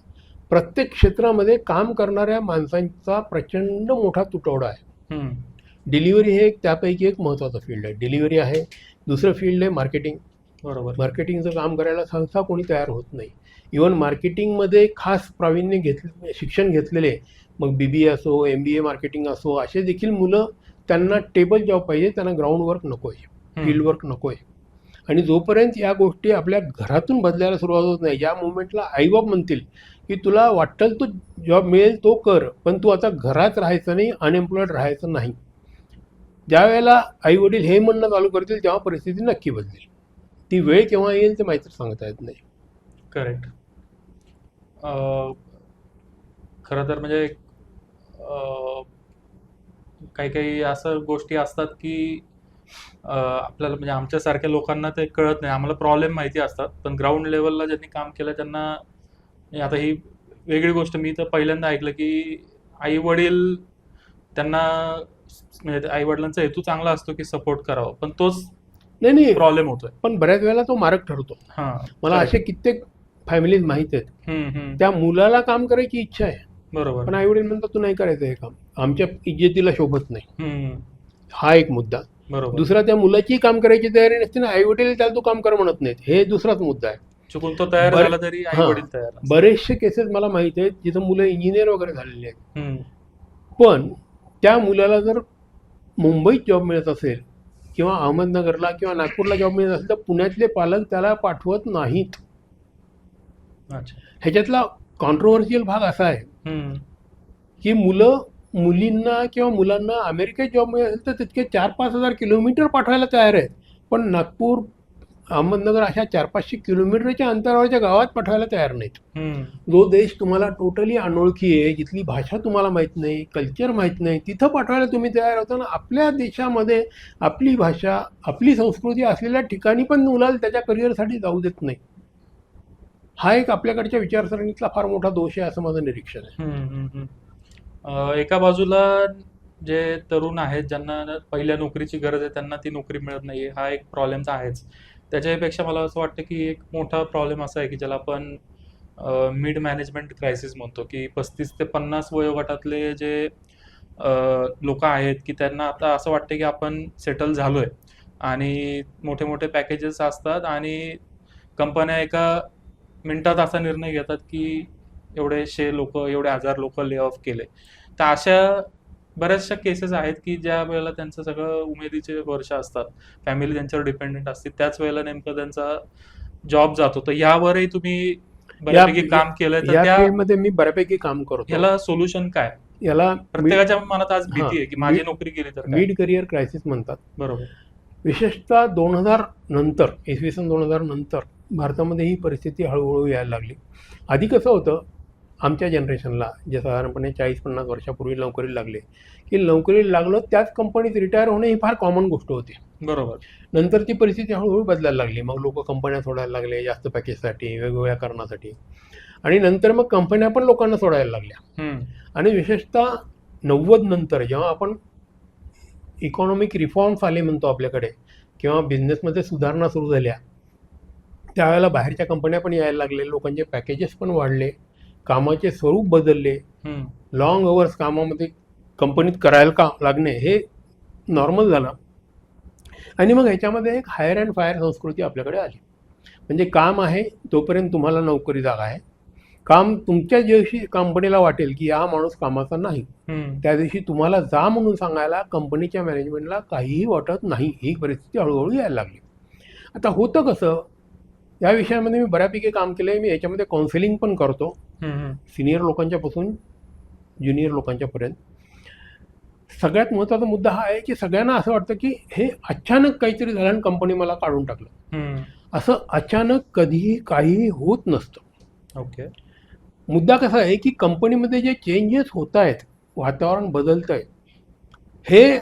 प्रत्येक क्षेत्रामध्ये काम करणाऱ्या माणसांचा प्रचंड मोठा तुटवडा आहे. डिलिव्हरी हे एक त्यापैकी एक महत्त्वाचं फील्ड आहे. डिलिव्हरी आहे. दुसरं फील्ड आहे मार्केटिंग. बरोबर. मार्केटिंगचं काम करायला सहसा कोणी तयार होत नाही. इव्हन मार्केटिंगमध्ये खास प्रावीण्य शिक्षण घेतलेले, मग BBA असो, MBA मार्केटिंग असो, असे देखील मुलं, त्यांना टेबल जॉब पाहिजे, त्यांना ग्राउंड वर्क नको आहे, फील्ड वर्क नको आहे. आणि जोपर्यंत या गोष्टी आपल्या घरातून बदलायला सुरुवात होत नाही, या मुवमेंटला आईबाप म्हणतील की तुला वाटेल तो जॉब मिळेल तो कर, पण तू आता घरात राहायचं नाही, अनएम्प्लॉईड राहायचं नाही. ज्या वेळेला आई वडील हे म्हणणं चालू करतील तेव्हा परिस्थिती नक्की बदलेल. ती वेळ केव्हा येईल ते माहिती सांगता येत नाही. करेक्ट. खरं तर म्हणजे काही काही असं गोष्टी असतात की आपल्याला म्हणजे आमच्यासारख्या लोकांना ते कळत नाही. आम्हाला प्रॉब्लेम माहिती असतात, पण ग्राउंड लेवलला ज्यांनी काम केलं त्यांना, आता ही वेगळी गोष्ट मी तर पहिल्यांदा ऐकलं की आई वडील त्यांना, म्हणजे आई वडिलांचा हेतू चांगला असतो की सपोर्ट करावं, पण तोच नाही प्रॉब्लेम होतोय. पण बऱ्याच वेळेला तो मार्ग ठरतो. मला असे कित्येक फॅमिलीज माहित आहेत, त्या मुलाला काम करायची इच्छा आहे, बरोबर, पण आई वडील म्हणतात तू नाही करायचं हे काम, आमच्या इज्जतीला शोभत नाही. हा एक मुद्दा. बरोबर. दुसरा, त्या मुलाची काम करायची तयारी नसते ना, आई वडील त्याला तू काम कर म्हणत नाहीत, हे दुसराच मुद्दा आहे. चुकून तो तयार झाला तरी आई वडील तयार. बरेचसे केसेस मला माहित आहेत जिथं मुलं इंजिनियर वगैरे झालेले आहेत, पण त्या मुलाला जर मुंबईत जॉब मिळत असेल किंवा अहमदनगरला किंवा नागपूरला जॉब मिळत असेल तर पुण्यातले पालक त्याला पाठवत नाहीत. ह्याच्यातला कॉन्ट्रोव्हर्शियल भाग असा आहे की मुलींना किंवा मुलांना अमेरिकेत जॉब मिळत असेल तर तितके 4-5 हजार किलोमीटर पाठवायला तयार आहेत, पण नागपूर, अहमदनगर अशा 400-500 किलोमीटरच्या अंतरावरच्या गावात पाठवायला तयार नाहीत. जो देश तुम्हाला टोटली अनोळखी आहे, जिथली भाषा तुम्हाला माहीत नाही, कल्चर माहीत नाही, तिथं पाठवायला तुम्ही तयार होता ना. आपल्या देशामध्ये आपली भाषा, आपली संस्कृती असलेल्या ठिकाणी पण मुलाला त्याच्या करिअरसाठी जाऊ देत नाही. हा एक आपल्याकडच्या विचारसरणीतला फार मोठा दोष आहे असं माझं निरीक्षण आहे. एका बाजूला जे तरुण आहेत ज्यांना पहिल्या नोकरीची गरज आहे त्यांना ती नोकरी मिळत नाहीये, हा एक प्रॉब्लेम तर आहेच. त्याच्यापेक्षा मला असं वाटतं की एक मोठा प्रॉब्लेम असा आहे की ज्याला आपण मिड मॅनेजमेंट क्रायसिस म्हणतो, की 35 ते 50 वयोगटातले जे लोक आहेत की त्यांना आता असं वाटतं की आपण सेटल झालोय आणि मोठे मोठे पॅकेजेस असतात आणि कंपन्या एका मिनिटात असा निर्णय घेतात की एवढेशे लोक, एवढे 1000 लोक ले ऑफ केले. तर अशा बऱ्याचशा केसेस आहेत की ज्या वेळेला त्यांचं सगळं उमेदीचे वर्ष असतात, फॅमिली त्यांच्यावर डिपेंडेंट असते, त्याच वेळेला नेमकं त्यांचा जॉब जातो. तर यावरही तुम्ही बऱ्यापैकी काम केलंय, तर त्या फील्डमध्ये मी बऱ्यापैकी काम करतो. याला सोल्युशन काय? याला प्रत्येकाच्या मनात आज भीती आहे की माझी नोकरी गेली तर. मिड करिअर क्रायसिस म्हणतात. बरोबर. विशेषतः 2000 नंतर, इसवी सन 2000 नंतर भारतामध्ये ही परिस्थिती हळूहळू यायला लागली. आधी कसं होतं, आमच्या जनरेशनला जे साधारणपणे 40-50 वर्षापूर्वी नोकरीला लागले की नोकरीला लागलं त्याच कंपनीत रिटायर होणे ही फार कॉमन गोष्ट होती. बरोबर. नंतर ती परिस्थिती हळूहळू बदलायला लागली. मग लोक कंपन्या सोडायला लागले जास्त पॅकेजसाठी, वेगवेगळ्या कारणासाठी, आणि नंतर मग कंपन्या पण लोकांना सोडायला लागल्या. आणि विशेषतः 90 नंतर जेव्हा आपण इकॉनॉमिक रिफॉर्म्स आले म्हणतो आपल्याकडे, किंवा बिझनेसमध्ये सुधारणा सुरू झाल्या, त्यावेळेला बाहेरच्या कंपन्या पण यायला लागले, लोकांचे पॅकेजेस पण वाढले, कामाचे स्वरूप बदलले, लॉंग अवर्स कामामध्ये कंपनीत करायला का लागणे हे नॉर्मल झालं. आणि मग ह्याच्यामध्ये एक हायर अँड फायर संस्कृती आपल्याकडे आली. म्हणजे काम आहे तोपर्यंत तुम्हाला नोकरी जागा आहे, काम तुमच्या दिवशी कंपनीला वाटेल की हा माणूस कामाचा नाही, त्या दिवशी तुम्हाला जा म्हणून सांगायला कंपनीच्या मॅनेजमेंटला काहीही वाटत नाही. ही परिस्थिती हळूहळू यायला लागली. आता होतं कसं, या विषयामध्ये मी बऱ्यापैकी काम केलं आहे. मी याच्यामध्ये काउन्सिलिंग पण करतो, सिनियर लोकांच्यापासून ज्युनियर लोकांच्यापर्यंत. सगळ्यात महत्त्वाचा मुद्दा हा आहे की सगळ्यांना असं वाटतं की हे अचानक काहीतरी झालं आणि कंपनी मला काढून टाकलं. असं अचानक कधीही काहीही होत नसतं. ओके. मुद्दा कसा आहे की कंपनीमध्ये जे चेंजेस होत आहेत, वातावरण बदलत आहे, हे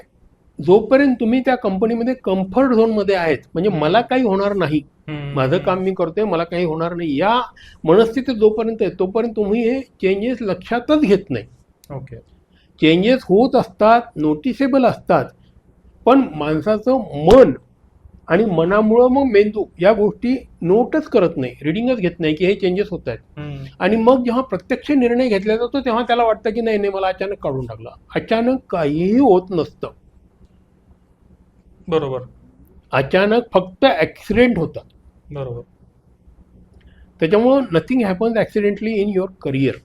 जोपर्यंत तुम्ही त्या कंपनीमध्ये कम्फर्ट झोनमध्ये आहेत, म्हणजे मला काही होणार नाही, माझं काम मी करतोय, मला काही होणार नाही, या मनस्थितीत जोपर्यंत आहे तोपर्यंत तुम्ही हे चेंजेस लक्षातच घेत नाही. ओके. चेंजेस होत असतात, नोटिसेबल असतात, पण माणसाचं मन आणि मनामुळं मग मेंदू या गोष्टी नोटच करत नाही, रिडिंगच घेत नाही की हे चेंजेस होत आहेत. आणि मग जेव्हा प्रत्यक्ष निर्णय घेतला जातो तेव्हा त्याला वाटतं की नाही मला अचानक काढून टाकलं. अचानक काहीही होत नसतं. बरोबर. अचानक फक्त ऍक्सिडेंट होतात. बरोबर. त्याच्यामुळं nothing happens accidentally in your career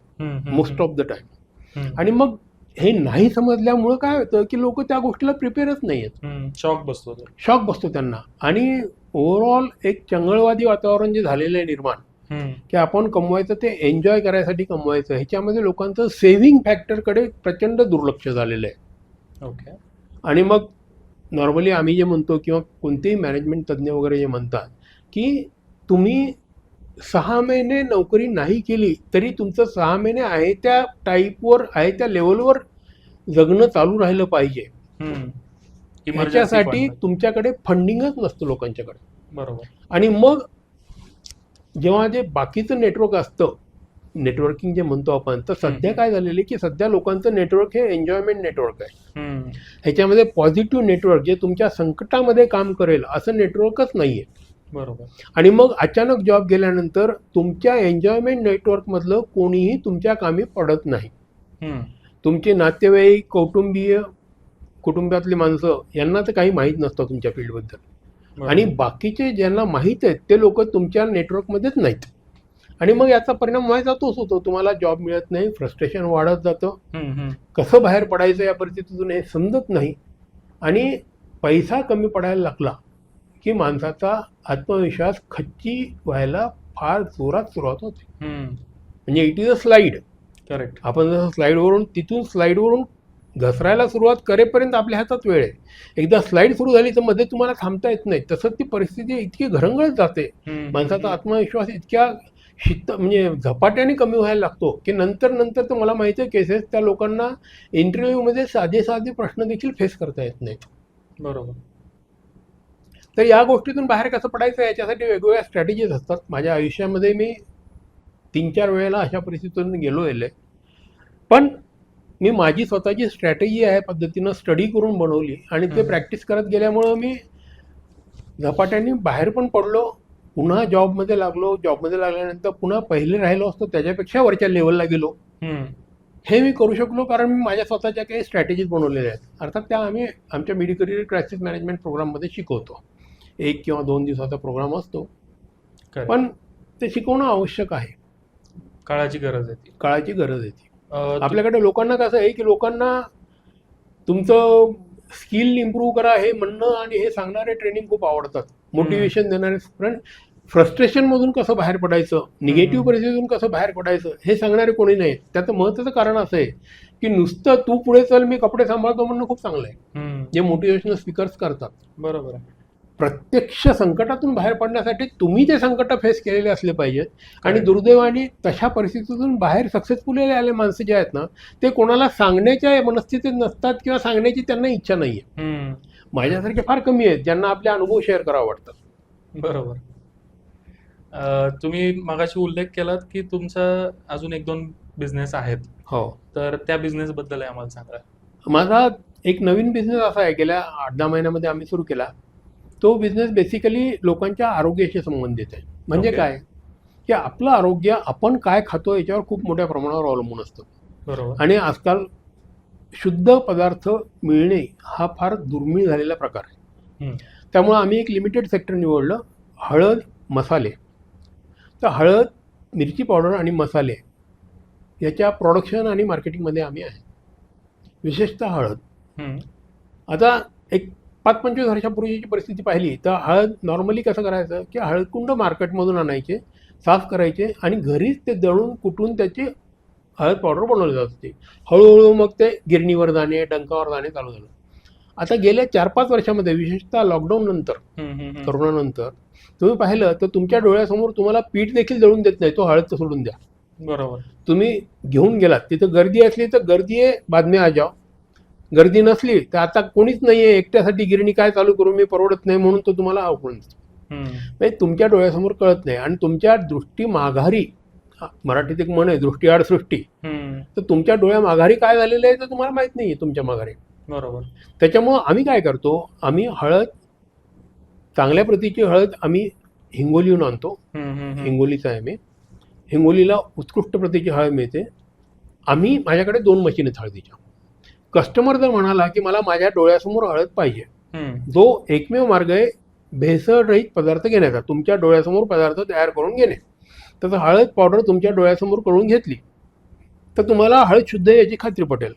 most of the time. आणि मग हे नाही समजल्यामुळं काय होतं की लोक त्या गोष्टीला प्रिपेअरच नाही आहेत. शॉक बसतो त्यांना. आणि ओव्हरऑल एक चंगळवादी वातावरण जे झालेलं आहे निर्माण, की आपण कमवायचं ते एन्जॉय करायसाठी कमवायचं, ह्याच्यामध्ये लोकांचं सेव्हिंग फॅक्टरकडे प्रचंड दुर्लक्ष झालेलं आहे. ओके. आणि मग नॉर्मली आम्ही जे म्हणतो किंवा कोणतेही मॅनेजमेंट तज्ज्ञ वगैरे जे म्हणतात की तुम्ही 6 महिने नोकरी नाही केली तरी तुमचं 6 महिने आहे त्या टाईपवर, आहे त्या लेवलवर जगणं चालू राहिलं पाहिजे. ह्याच्यासाठी तुमच्याकडे फंडिंगच नसतं लोकांच्याकडे. बरोबर. आणि मग जेव्हा जे बाकीचं नेटवर्क असतं, नेटवर्किंग जे म्हणतो आपण, तर सध्या काय झालेलं आहे की सध्या लोकांचं नेटवर्क हे एन्जॉयमेंट नेटवर्क आहे. ह्याच्यामध्ये पॉझिटिव्ह नेटवर्क जे तुमच्या संकटामध्ये काम करेल असं नेटवर्कच नाहीये. बरोबर. आणि मग अचानक जॉब गेल्यानंतर तुमच्या एन्जॉयमेंट नेटवर्कमधलं कोणीही तुमच्या कामी पडत नाही. तुमचे नातेवाईक, कुटुंबातली माणसं यांना तर काही माहीत नसतं तुमच्या फील्डबद्दल. आणि बाकीचे ज्यांना माहीत आहेत ते लोक तुमच्या नेटवर्कमध्येच नाहीत. आणि मग याचा परिणाम व्हायचा तोच होतो, तुम्हाला जॉब मिळत नाही, फ्रस्ट्रेशन वाढत जातं, कसं बाहेर पडायचं या परिस्थितीतून हे समजत नाही. आणि पैसा कमी पडायला लागला की माणसाचा आत्मविश्वास खच्ची व्हायला फार जोरात सुरुवात होते. म्हणजे it is a slide. Correct. आपण जसं स्लाइडवरून तिथून स्लाइडवरून घसरायला सुरुवात करेपर्यंत आपल्या हातात वेळ आहे. एकदा स्लाइड सुरू झाली तर मध्ये तुम्हाला थांबता येत नाही. तसंच ती परिस्थिती इतकी घरंगळत जाते, माणसाचा आत्मविश्वास इतक्या म्हणजे झपाट्याने कमी व्हायला लागतो की नंतर तर मला माहिती आहे केसेस, त्या लोकांना इंटरव्ह्यूमध्ये साधे प्रश्न देखील फेस करता येत नाहीत. बरोबर. तर या गोष्टीतून बाहेर कसं पडायचं याच्यासाठी वेगवेगळ्या स्ट्रॅटेजीज असतात. माझ्या आयुष्यामध्ये मी 3-4 वेळेला अशा परिस्थितीतून गेलो आहे. पण मी माझी स्वतःची स्ट्रॅटेजी आहे पद्धतीनं स्टडी करून बनवली आणि ते प्रॅक्टिस करत गेल्यामुळं मी झपाट्याने बाहेर पण पडलो, पुन्हा जॉबमध्ये लागलो. जॉबमध्ये लागल्यानंतर पुन्हा पहिले राहिलो असतो त्याच्यापेक्षा वरच्या लेवलला गेलो. हे मी करू शकलो कारण मी माझ्या स्वतःच्या काही स्ट्रॅटेजीज बनवलेल्या आहेत. अर्थात त्या आम्ही आमच्या मिड करिअर क्रायसिस मॅनेजमेंट प्रोग्राममध्ये शिकवतो. 1 किंवा 2 दिवसाचा प्रोग्राम असतो, पण ते शिकवणं आवश्यक आहे. काळाची गरज आहे ती. आपल्याकडे लोकांना कसं आहे की लोकांना तुमचं स्किल इम्प्रूव्ह करा हे म्हणणं आणि हे सांगणारे ट्रेनिंग खूप आवडतात, मोटिवेशन देणारे. पण फ्रस्ट्रेशनमधून कसं बाहेर पडायचं, निगेटिव्ह परिस्थितीतून कसं बाहेर पडायचं हे सांगणारे कोणी नाही. त्याचं महत्त्वाचं कारण असं आहे की नुसतं तू पुढे चल मी कपडे सांभाळतो म्हणणं खूप चांगलं आहे, जे मोटिवेशनल स्पीकर्स करतात. बरोबर आहे. प्रत्यक्ष संकटातूून बाहेर पडण्यासाठी तुम्ही ते संकट फेस केलेले असले पाहिजेत. आणि दुर्दैवाने तशा परिस्थितीतून बाहेर सक्सेसफुली आलेले माणसं जे आहेत ना, ते कोणाला सांगण्याच्या मनस्थितीत नसतात किंवा सांगण्याची त्यांना इच्छा नाहीये. माझ्यासारखे फार कमी आहेत ज्यांना आपले अनुभव शेअर करावे वाटतात. बरोबर. तुम्ही मगाशी उल्लेख केलात की तुमचा अजून 1-2 बिझनेस आहेत. हो. तर त्या बिझनेस बद्दल आम्हाला सांगा. माझा एक नवीन बिझनेस असा आहे, गेल्या 8-10 महिन्यामध्ये आम्ही सुरू केला. तो बिझनेस बेसिकली लोकांच्या आरोग्याशी संबंधित आहे. म्हणजे काय की आपलं आरोग्य आपण काय खातो याच्यावर खूप मोठ्या प्रमाणावर अवलंबून असतं. बरोबर. आणि आजकाल शुद्ध पदार्थ मिळणे हा फार दुर्मिळ झालेला प्रकार आहे. त्यामुळे आम्ही एक लिमिटेड सेक्टर निवडलं, हळद, मसाले. तर हळद, मिरची पावडर आणि मसाले याच्या प्रोडक्शन आणि मार्केटिंगमध्ये आम्ही आहे, विशेषतः हळद. आता एक 5-25 वर्षापूर्वीची परिस्थिती पाहिली तर हळद नॉर्मली कसं करायचं की हळदकुंड मार्केटमधून आणायचे, साफ करायचे आणि घरीच ते दळून कुटून त्याची हळद पावडर बनवली जात होती. हळूहळू मग ते गिरणीवर जाणे, डंकावर जाणे चालू झालं. आता गेल्या 4-5 वर्षामध्ये विशेषतः लॉकडाऊन नंतर, करोनानंतर तुम्ही पाहिलं तर तुमच्या डोळ्यासमोर तुम्हाला पीठ देखील दळून देत नाही, तो हळद सोडून द्या. बरोबर. तुम्ही घेऊन गेलात तिथं गर्दी असली तर गर्दी आहे, बाद में आ जाओ. गर्दी नसली तर आता कोणीच नाहीये, एकट्यासाठी गिरणी काय चालू करू, मी परवडत नाही म्हणून तो तुम्हाला आवडून म्हणजे तुमच्या डोळ्यासमोर कळत नाही. आणि तुमच्या दृष्टी माघारी, मराठीत एक म्हण आहे दृष्टीआड सृष्टी, तर तुमच्या डोळ्या माघारी काय झालेलं आहे तर तुम्हाला माहित नाहीये तुमच्या माघारी. बरोबर. त्याच्यामुळं आम्ही काय करतो, आम्ही हळद चांगल्या प्रतीची हळद आम्ही हिंगोलीहून आणतो. हिंगोलीचा आहे मी. हिंगोलीला उत्कृष्ट प्रतीची हळद मिळते. माझ्याकडे 2 मशीन आहेत हळदीच्या. कस्टमर जर म्हणाला की मला माझ्या डोळ्यासमोर हळद पाहिजे, जो एकमेव मार्ग आहे भेसळरहित पदार्थ घेण्याचा, तुमच्या डोळ्यासमोर पदार्थ तयार करून घेणे. तसं हळद पावडर तुमच्या डोळ्यासमोर करून घेतली तर तुम्हाला हळद शुद्ध आहे याची खात्री पटेल.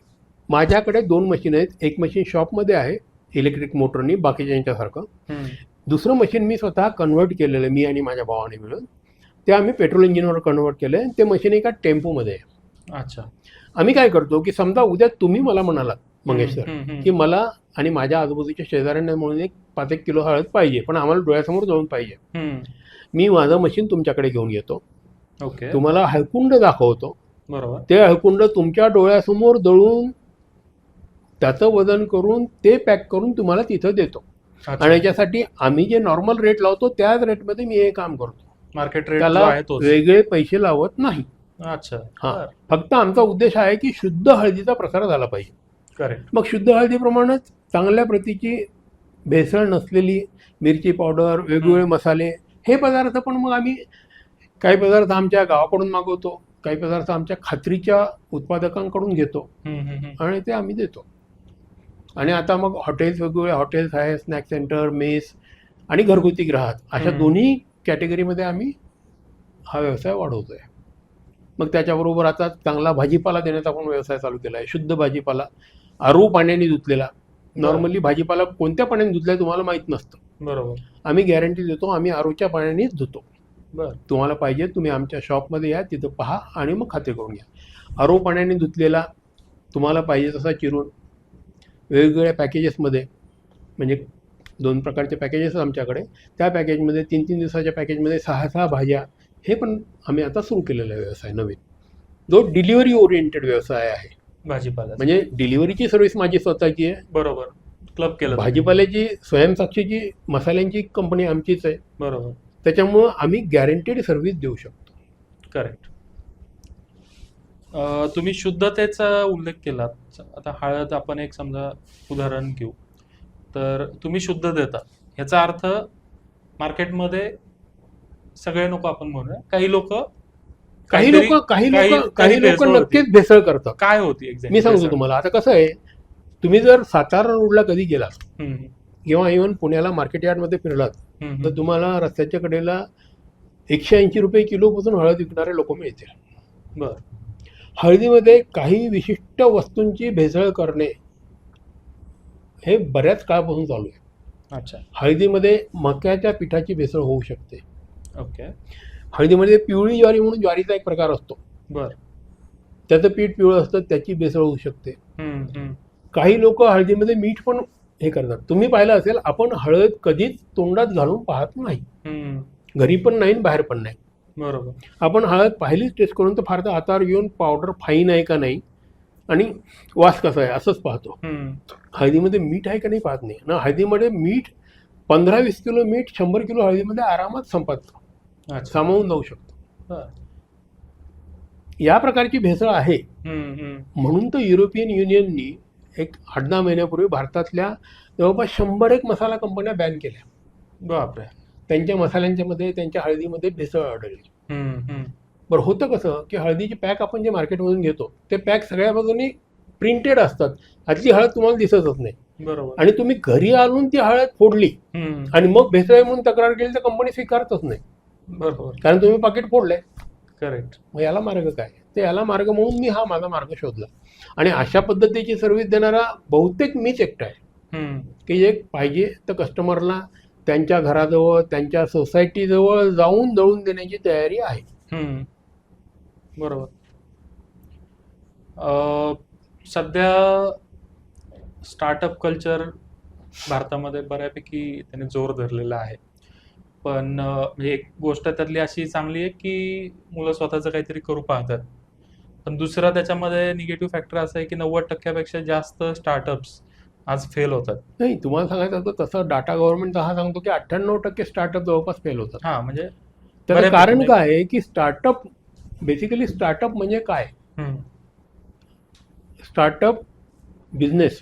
माझ्याकडे 2 मशीन आहेत. एक मशीन शॉपमध्ये आहे इलेक्ट्रिक मोटरनी बाकीच्यांच्यासारखं. दुसरं मशीन मी स्वतः कन्व्हर्ट केलेलं आहे, मी आणि माझ्या भावाने मिळून. ते आम्ही पेट्रोल इंजिनवर कन्व्हर्ट केलं आहे. ते मशीन एका टेम्पोमध्ये आहे. अच्छा. आम्ही काय करतो की समजा उद्या तुम्ही मला म्हणालात मंगेश सर की मला आणि माझ्या आजूबाजूच्या शेजाऱ्यांना म्हणून 5-1 किलो हळद पाहिजे, पण आम्हाला डोळ्यासमोर जाऊन पाहिजे. मी माझं मशीन तुमच्याकडे घेऊन येतो. ओके. तुम्हाला हळकुंड दाखवतो. बरोबर. ते हळकुंड तुमच्या डोळ्यासमोर दळून त्याचं वजन करून ते पॅक करून तुम्हाला तिथं देतो. आणि याच्यासाठी आम्ही जे नॉर्मल रेट लावतो त्याच रेटमध्ये मी हे काम करतो. मार्केट रेट त्याला वेगळे पैसे लावत नाही. अच्छा. हां, फक्त आमचा उद्देश आहे की शुद्ध हळदीचा प्रसार झाला पाहिजे. करेक्ट. मग शुद्ध हळदीप्रमाणेच चांगल्या प्रतीची भेसळ नसलेली मिरची पावडर, वेगवेगळे मसाले, हे पदार्थ पण मग आम्ही काही पदार्थ आमच्या गावाकडून मागवतो, काही पदार्थ आमच्या खात्रीच्या उत्पादकांकडून घेतो आणि ते आम्ही देतो. आणि आता मग हॉटेल्स, वेगवेगळे हॉटेल्स आहे, स्नॅक सेंटर, मेस आणि घरगुती ग्राहक, अशा दोन्ही कॅटेगरीमध्ये आम्ही हा व्यवसाय वाढवतो आहे. मग त्याच्याबरोबर आता चांगला भाजीपाला देण्याचा पण व्यवसाय चालू केला आहे. शुद्ध भाजीपाला आरू पाण्याने धुतलेला. नॉर्मली भाजीपाला कोणत्या पाण्याने धुतलाय तुम्हाला माहीत नसतं. बरोबर. आम्ही गॅरंटी देतो, आम्ही आरूच्या पाण्यानेच धुतो. बरं. तुम्हाला पाहिजे तुम्ही आमच्या शॉपमध्ये या, तिथं पहा आणि मग खाते करून घ्या. आरू पाण्याने धुतलेला तुम्हाला पाहिजे तसा चिरून वेगवेगळ्या पॅकेजेसमध्ये, म्हणजे 2 प्रकारचे पॅकेजेस आमच्याकडे. त्या पॅकेजमध्ये 3-3 दिवसाच्या पॅकेजमध्ये 6-6 भाज्या, हे पण आम्ही आता सुरू केलेला व्यवसाय नवीन, जो डिलिव्हरी ओरिएंटेड व्यवसाय आहे. भाजीपाला म्हणजे डिलिव्हरीची सर्व्हिस माझी स्वतःची आहे. बरोबर. क्लब केलं. भाजीपाल्याची, स्वयंसाक्षीची, मसाल्यांची कंपनी आमचीच आहे. बरोबर. त्याच्यामुळं आम्ही गॅरंटेड सर्व्हिस देऊ शकतो. करेक्ट. तुम्ही शुद्धतेचा उल्लेख केलात. आता हळद आपण एक समजा उदाहरण घेऊ, तर तुम्ही शुद्ध देता, याचा अर्थ मार्केटमध्ये सगळे नको आपण म्हणूया, काही लोक नक्कीच भेसळ करतात. काय होती एक्झॅक्ट? मी सांगतो तुम्हाला. आता कसं आहे, तुम्ही जर सातारा रोडला कधी गेलात किंवा इव्हन पुण्याला मार्केट यार्डमध्ये फिरलात तर तुम्हाला रस्त्याच्या कडेला 180 रुपये किलोपासून हळद विकणारे लोक मिळतील. बरं. हळदीमध्ये काही विशिष्ट वस्तूंची भेसळ करणे हे बऱ्याच काळापासून चालू आहे. अच्छा. हळदीमध्ये मक्याच्या पिठाची भेसळ होऊ शकते. ओके. हळदीमध्ये पिवळी ज्वारी म्हणून ज्वारीचा एक प्रकार असतो. बरं. त्याचं पीठ पिवळं असतं, त्याची भेसळ होऊ शकते. काही लोक हळदीमध्ये मीठ पण हे करतात. तुम्ही पाहिलं असेल, आपण हळद कधीच तोंडात घालून पाहत नाही, घरी पण नाही बाहेर पण नाही. बरोबर. आपण हळद पाहिलीच टेस्ट करून तर फार तर हातावर घेऊन पावडर फाईन आहे का नाही आणि वास कसा आहे असंच पाहतो. हळदीमध्ये मीठ आहे का नाही पाहत नाही ना. हळदीमध्ये मीठ 15-20 किलो मीठ 100 किलो हळदीमध्ये आरामात संपत सामावून जाऊ शकतो. या प्रकारची भेसळ आहे. म्हणून तर युरोपियन युनियननी एक 8-10 महिन्यापूर्वी भारतातल्या जवळपास 100 मसाला कंपन्या बॅन केल्या. बापरे. त्यांच्या मसाल्यांच्या मध्ये, त्यांच्या हळदीमध्ये भेसळ आढळली. बरं, होतं कसं की हळदीची पॅक आपण जे मार्केटमधून घेतो ते पॅक सगळ्या बाजूनी प्रिंटेड असतात, आतली हळद तुम्हाला दिसतच नाही. बरोबर. आणि तुम्ही घरी आणून ती हळद फोडली आणि मग भेसळ म्हणून तक्रार केली तर कंपनी स्वीकारतच नाही. बरोबर. कारण तुम्ही पाकिट फोडलंय. करेक्ट. मग याला मार्ग काय? तर याला मार्ग म्हणून मी हा माझा मार्ग शोधला. आणि अशा पद्धतीची सर्व्हिस देणारा बहुतेक मीच एकटा आहे की जे पाहिजे तर कस्टमरला त्यांच्या घराजवळ, त्यांच्या सोसायटीजवळ जाऊन दळून देण्याची तयारी आहे. बरोबर. सध्या स्टार्टअप कल्चर भारतामध्ये बऱ्यापैकी त्याने जोर धरलेला आहे. पण म्हणजे एक गोष्ट त्यातली अशी चांगली आहे की मुलं स्वतःचं काहीतरी करू पाहतात. पण दुसरा त्याच्यामध्ये निगेटिव्ह फॅक्टर असा आहे की 90% जास्त स्टार्टअप्स आज फेल होतात. नाही, तुम्हाला सांगायचं होतं तसं डाटा गव्हर्नमेंट हा सांगतो की 98% स्टार्टअप जवळपास फेल होतात. हा, म्हणजे त्याचं कारण काय आहे की स्टार्टअप बेसिकली स्टार्टअप म्हणजे काय? स्टार्टअप बिझनेस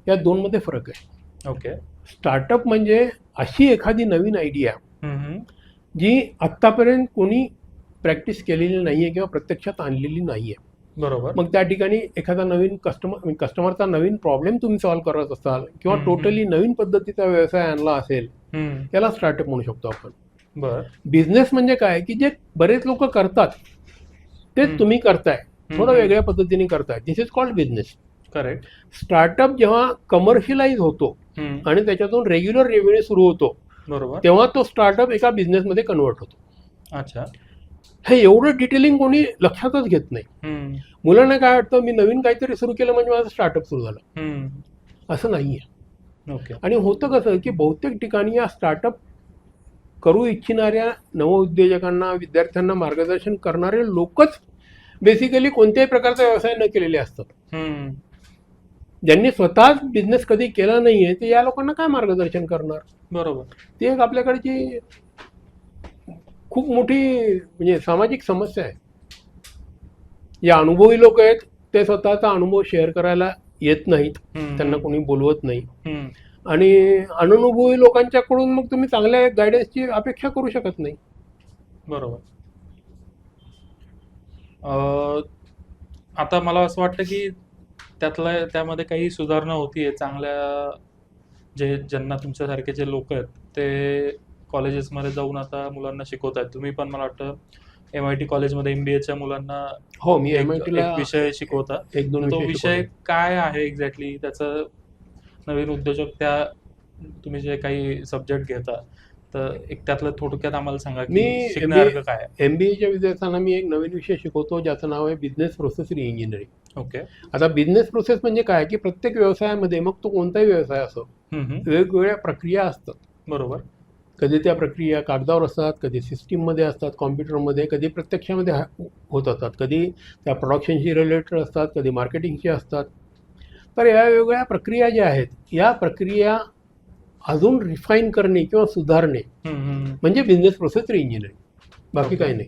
या दोनमध्ये फरक आहे. ओके. स्टार्टअप म्हणजे अशी एखादी नवीन आयडिया जी आत्तापर्यंत कोणी प्रॅक्टिस केलेली नाहीये किंवा प्रत्यक्षात आणलेली नाहीये. बरोबर. मग त्या ठिकाणी एखादा नवीन कस्टमरचा नवीन प्रॉब्लेम तुम्ही सॉल्व्ह करत असाल किंवा टोटली नवीन पद्धतीचा व्यवसाय आणला असेल, त्याला स्टार्टअप म्हणू शकतो आपण. बर. बिझनेस म्हणजे काय की जे बरेच लोक करतात तेच तुम्ही करताय, थोडं वेगळ्या पद्धतीने करताय. This is called business. Correct. Startup जेव्हा कमर्शियलाइज होतो आणि त्याच्यातून रेग्युलर रेव्हेन्यू सुरू होतो, बरोबर, तेव्हा तो स्टार्टअप एका बिझनेसमध्ये कन्वर्ट होतो. अच्छा. हे एवढं डिटेलिंग कोणी लक्षातच घेत नाही. मुलांना काय वाटतं, मी नवीन काहीतरी सुरू केलं म्हणजे माझं स्टार्टअप सुरू झालं. असं नाहीये. ओके. आणि होतं कसं की बहुतेक ठिकाणी या स्टार्टअप करू इच्छिणाऱ्या नवउद्योजकांना, विद्यार्थ्यांना मार्गदर्शन करणारे लोकच बेसिकली कोणत्याही प्रकारचा व्यवसाय न केलेले असतात. ज्यांनी स्वतःच बिझनेस कधी केला नाहीये ते या लोकांना काय मार्गदर्शन करणार. बरोबर. ती एक आपल्याकडची खूप मोठी म्हणजे सामाजिक समस्या आहे. या अनुभवी लोक आहेत ते स्वतःचा अनुभव शेअर करायला येत नाहीत, त्यांना कोणी बोलवत नाही. आणि अननुभवी लोकांच्याकडून मग तुम्ही चांगल्या गायडन्सची अपेक्षा करू शकत नाही. बरोबर. आता मला असं वाटतं की त्यामध्ये काही सुधारणा होतीये. चांगल्या ज्यांना तुमच्यासारखे जे लोक आहेत ते कॉलेजेसमध्ये जाऊन आता मुलांना शिकवत आहेत. तुम्ही पण मला वाटतं MIT कॉलेजमध्ये MBAच्या मुलांना हो, मी एक MIT विषय शिकवता. तो विषय काय आहे एक्झॅक्टली, त्याचं नवीन उद्योजक तुम्ही जे काही सब्जेक्ट घेता तर एक त्यातलं थोडक्यात आम्हाला सांगा की शिकण्यासारखं काय. MBAच्या विद्यार्थ्यांना मी एक नवीन विषय शिकवतो ज्याचं नाव आहे बिझनेस प्रोसेस रिइंजिनिअरिंग. ओके. आता बिझनेस प्रोसेस म्हणजे काय की प्रत्येक व्यवसायामध्ये, मग तो कोणताही व्यवसाय असो, वेगवेगळ्या प्रक्रिया असतात. बरोबर. कधी त्या प्रक्रिया कागदावर असतात, कधी सिस्टीममध्ये असतात, कॉम्प्युटरमध्ये, कधी प्रत्यक्षामध्ये होत असतात, कधी त्या प्रोडक्शनशी रिलेटेड असतात, कधी मार्केटिंगशी असतात. तर या वेगवेगळ्या प्रक्रिया ज्या आहेत, या प्रक्रिया अजून रिफाईन करणे किंवा सुधारणे म्हणजे बिझनेस प्रोसेस रिइंजिनिअरिंग. बाकी काही नाही.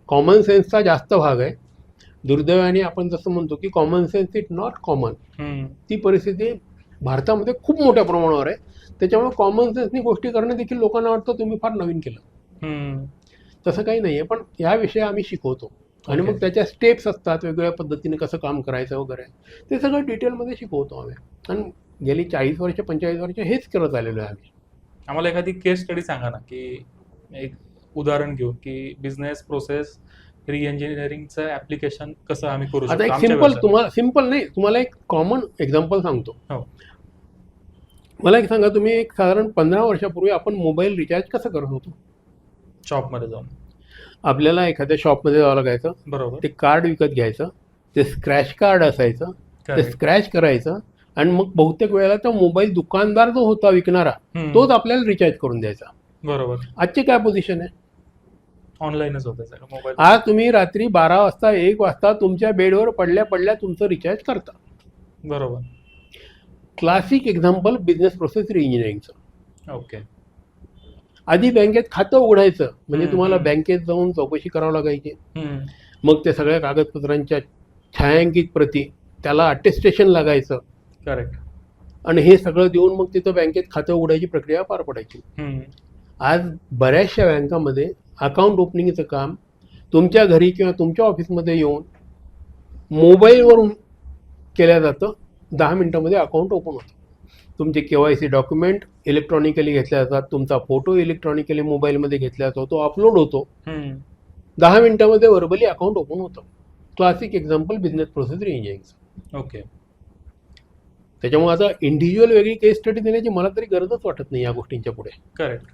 कॉमन सेन्सचा जास्त भाग आहे. दुर्दैवाने आपण जसं म्हणतो की common sense it not common, ती परिस्थिती भारतामध्ये खूप मोठ्या प्रमाणावर आहे. त्याच्यामुळे कॉमन सेन्सनी गोष्टी करणं देखील लोकांना वाटतं तुम्ही फार नवीन केलं. तसं काही नाही आहे. पण या विषय आम्ही शिकवतो आणि मग त्याच्या स्टेप्स असतात, वेगवेगळ्या पद्धतीने कसं काम करायचं वगैरे, ते सगळं डिटेलमध्ये शिकवतो आम्ही. आणि गेली 40 वर्ष 45 वर्ष हेच करत आलेलो आहे आम्ही. आम्हाला एखादी केस स्टडी सांगा ना, की एक उदाहरण घेऊ की बिझनेस प्रोसेस रिइंजिनिअरिंगचं ऍप्लिकेशन कसं आम्ही करू शकतो. आता एक तुम्हाला एक कॉमन एक्झाम्पल सांगतो. मला एक सांगा, तुम्ही एक साधारण 15 वर्षापूर्वी आपण मोबाईल रिचार्ज कसं करत होतो? शॉपमध्ये जाऊन. आपल्याला एखाद्या शॉपमध्ये जावं लागायचं. बरोबर. ते कार्ड विकत घ्यायचं, ते स्क्रॅच कार्ड असायचं, ते स्क्रॅच करायचं आणि मग बहुतेक वेळेला तो मोबाईल दुकानदार जो होता विकणारा तोच आपल्याला रिचार्ज करून द्यायचा. बरोबर. आजची काय पोझिशन आहे? ऑनलाईनच होतं सगळं. मोबाईल. आज तुम्ही रात्री 12 वाजता 1 वाजता तुमच्या बेडवर पडल्या पडल्या तुमचं रिचार्ज करता. बरोबर. क्लासिक एक्झाम्पल बिझनेस प्रोसेस रिइंजिनिअरिंगचं. ओके. आधी बँकेत खातं उघडायचं म्हणजे तुम्हाला बँकेत जाऊन चौकशी करावं लागायची. मग ते सगळ्या कागदपत्रांच्या छायांकित प्रती, त्याला अटेस्टेशन लागायचं. करेक्ट. आणि हे सगळं देऊन मग तिथं बँकेत खातं उघडायची प्रक्रिया पार पडायची. आज बऱ्याचशा बँकामध्ये अकाउंट ओपनिंगचं काम तुमच्या घरी किंवा तुमच्या ऑफिसमध्ये येऊन मोबाईलवरून केलं जातं. 10 मिनिटांमध्ये अकाउंट ओपन होतं. तुमचे KYC डॉक्युमेंट इलेक्ट्रॉनिकली घेतल्या जातात, तुमचा फोटो इलेक्ट्रॉनिकली मोबाईलमध्ये घेतला जातो, तो अपलोड होतो. 10 मिनिटांमध्ये व्हर्बली अकाउंट ओपन होतं. क्लासिक एक्झाम्पल बिझनेस प्रोसेस रिइंजिनिअरिंगचं. ओके. त्याच्यामुळे आता इंडिव्हिज्युअल वेगळी केस स्टडी देण्याची मला तरी गरजच वाटत नाही या गोष्टींच्या पुढे. करेक्ट.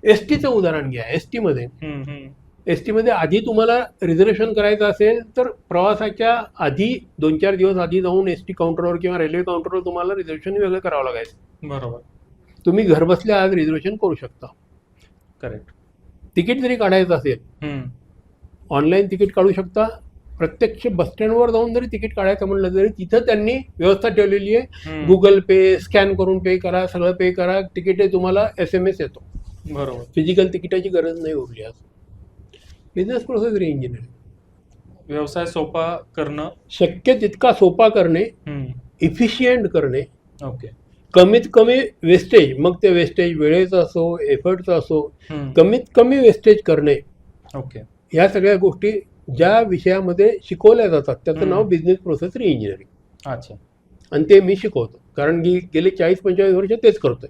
एसटीचं उदाहरण घ्या. एसटीमध्ये आधी तुम्हाला रिझर्वेशन करायचं असेल तर प्रवासाच्या आधी 2-4 दिवस आधी जाऊन ST काउंटरवर किंवा रेल्वे काउंटरवर तुम्हाला रिझर्वेशन वेगळं करावं लागायचं. बरोबर. तुम्ही घरबसल्या आज रिझर्वेशन करू शकता. करेक्ट. तिकीट जरी काढायचं असेल ऑनलाईन तिकीट काढू शकता. प्रत्यक्ष बसस्टँडवर जाऊन जरी तिकीट काढायचं म्हणलं तरी तिथं त्यांनी व्यवस्था ठेवलेली आहे. गुगल पे, स्कॅन करून पे करा, सगळं पे करा, तिकीट तुम्हाला SMS येतो. बरोबर. फिजिकल तिकिटाची गरज नाही उरली आज. Business process reengineering. व्यवसाय सोपा करणं, शक्य तितका सोपा करणे, इफिशियंट करणे. ओके. कमीत कमी वेस्टेज, मग ते वेस्टेज वेळेचं असो, एफर्टचं असो, कमीत कमी वेस्टेज करणे, ओके, ह्या सगळ्या गोष्टी ज्या विषयामध्ये शिकवल्या जातात त्याचं नाव बिझनेस प्रोसेस रिइंजिनिअरिंग. अच्छा. आणि ते मी शिकवतो, कारण की गेली 40-45 वर्ष तेच करतोय.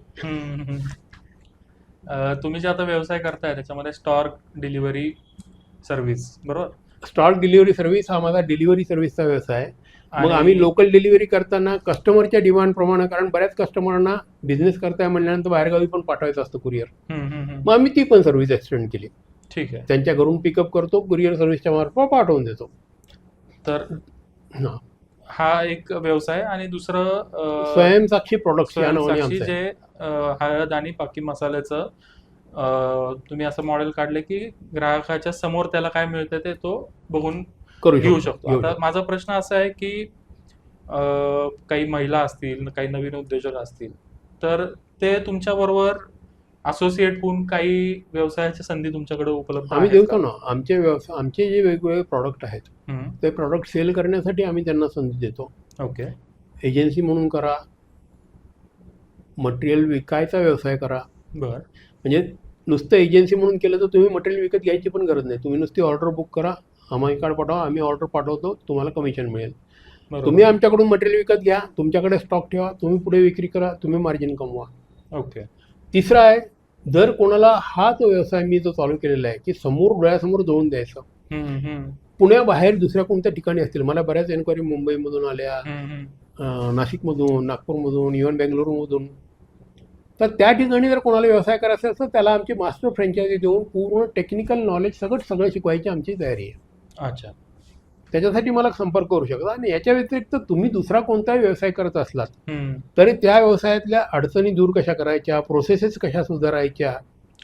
तुम्ही जे आता व्यवसाय करताय त्याच्यामध्ये स्टॉक डिलिव्हरी सर्व्हिस, बरोबर? स्टॉक डिलिव्हरी सर्व्हिस हा माझा डिलिव्हरी सर्व्हिसचा व्यवसाय आहे. मग आणि- आम्ही लोकल डिलिव्हरी करताना कस्टमरच्या डिमांडप्रमाणे, कारण बऱ्याच कस्टमरांना बिझनेस करताय म्हणल्यानंतर बाहेरगावी पण पाठवायचं असतं कुरिअर, मग आम्ही ती पण सर्व्हिस एक्सटेंड केली. ठीक आहे. त्यांच्या घरून पिकअप करतो, कुरिअर सर्व्हिसच्या मार्फत पाठवून देतो. तर हा. हा एक व्यवसाय. आणि दुसरं स्वयंसाक्षी प्रोडक्ट्स या नावाने स्वयंसाक्षी आमचं आहे. जे हळद आणि बाकी मसाल्याचं तुम्ही असं मॉडेल काढले की ग्राहकाच्या समोर त्याला काय मिळतं ते तो बघून करू घेऊ शकतो. शकतो. आता माझा प्रश्न असा आहे की काही महिला असतील, काही नवीन उद्योजक असतील, तर ते तुमच्या बरोबर असोसिएट होऊन काही व्यवसायाच्या संधी तुमच्याकडे उपलब्ध आम्ही आहेत देतो का? ना. आमचे जे वेगवेगळे प्रॉडक्ट आहेत ते प्रॉडक्ट सेल करण्यासाठी आम्ही त्यांना संधी देतो. ओके. एजन्सी म्हणून करा, मटेरियल विकायचा व्यवसाय करा. बर. म्हणजे नुसतं एजन्सी म्हणून केलं तर तुम्ही मटेरियल विकत घ्यायची पण गरज नाही. तुम्ही नुसती ऑर्डर बुक करा, आम्हाला कार्ड पाठवा, आम्ही ऑर्डर पाठवतो, तुम्हाला कमिशन मिळेल. तुम्ही आमच्याकडून मटेरियल विकत घ्या, तुमच्याकडे स्टॉक ठेवा, तुम्ही पुढे विक्री करा, तुम्ही मार्जिन कमवा. ओके. तिसरा आहे, जर कोणाला हा जो व्यवसाय मी जो चालू केलेला आहे की समोर डोळ्यासमोर जोडून द्यायचं, पुण्याबाहेर दुसऱ्या कोणत्या ठिकाणी असतील, मला बऱ्याच एन्क्वायरी मुंबईमधून आल्या, नाशिकमधून, नागपूरमधून, इव्हन बेंगलुरूमधून. तर त्या ठिकाणी जर कोणाला व्यवसाय करायचा असेल तर त्याला आमची मास्टर फ्रँचायझी देऊन पूर्ण टेक्निकल नॉलेज सगळं शिकवायची आमची तयारी आहे. अच्छा. त्याच्यासाठी मला संपर्क करू शकता. आणि याच्या व्यतिरिक्त तुम्ही दुसरा कोणताही व्यवसाय करत असलात तरी त्या व्यवसायातल्या अडचणी दूर कशा करायच्या, प्रोसेसेस कशा सुधारायच्या,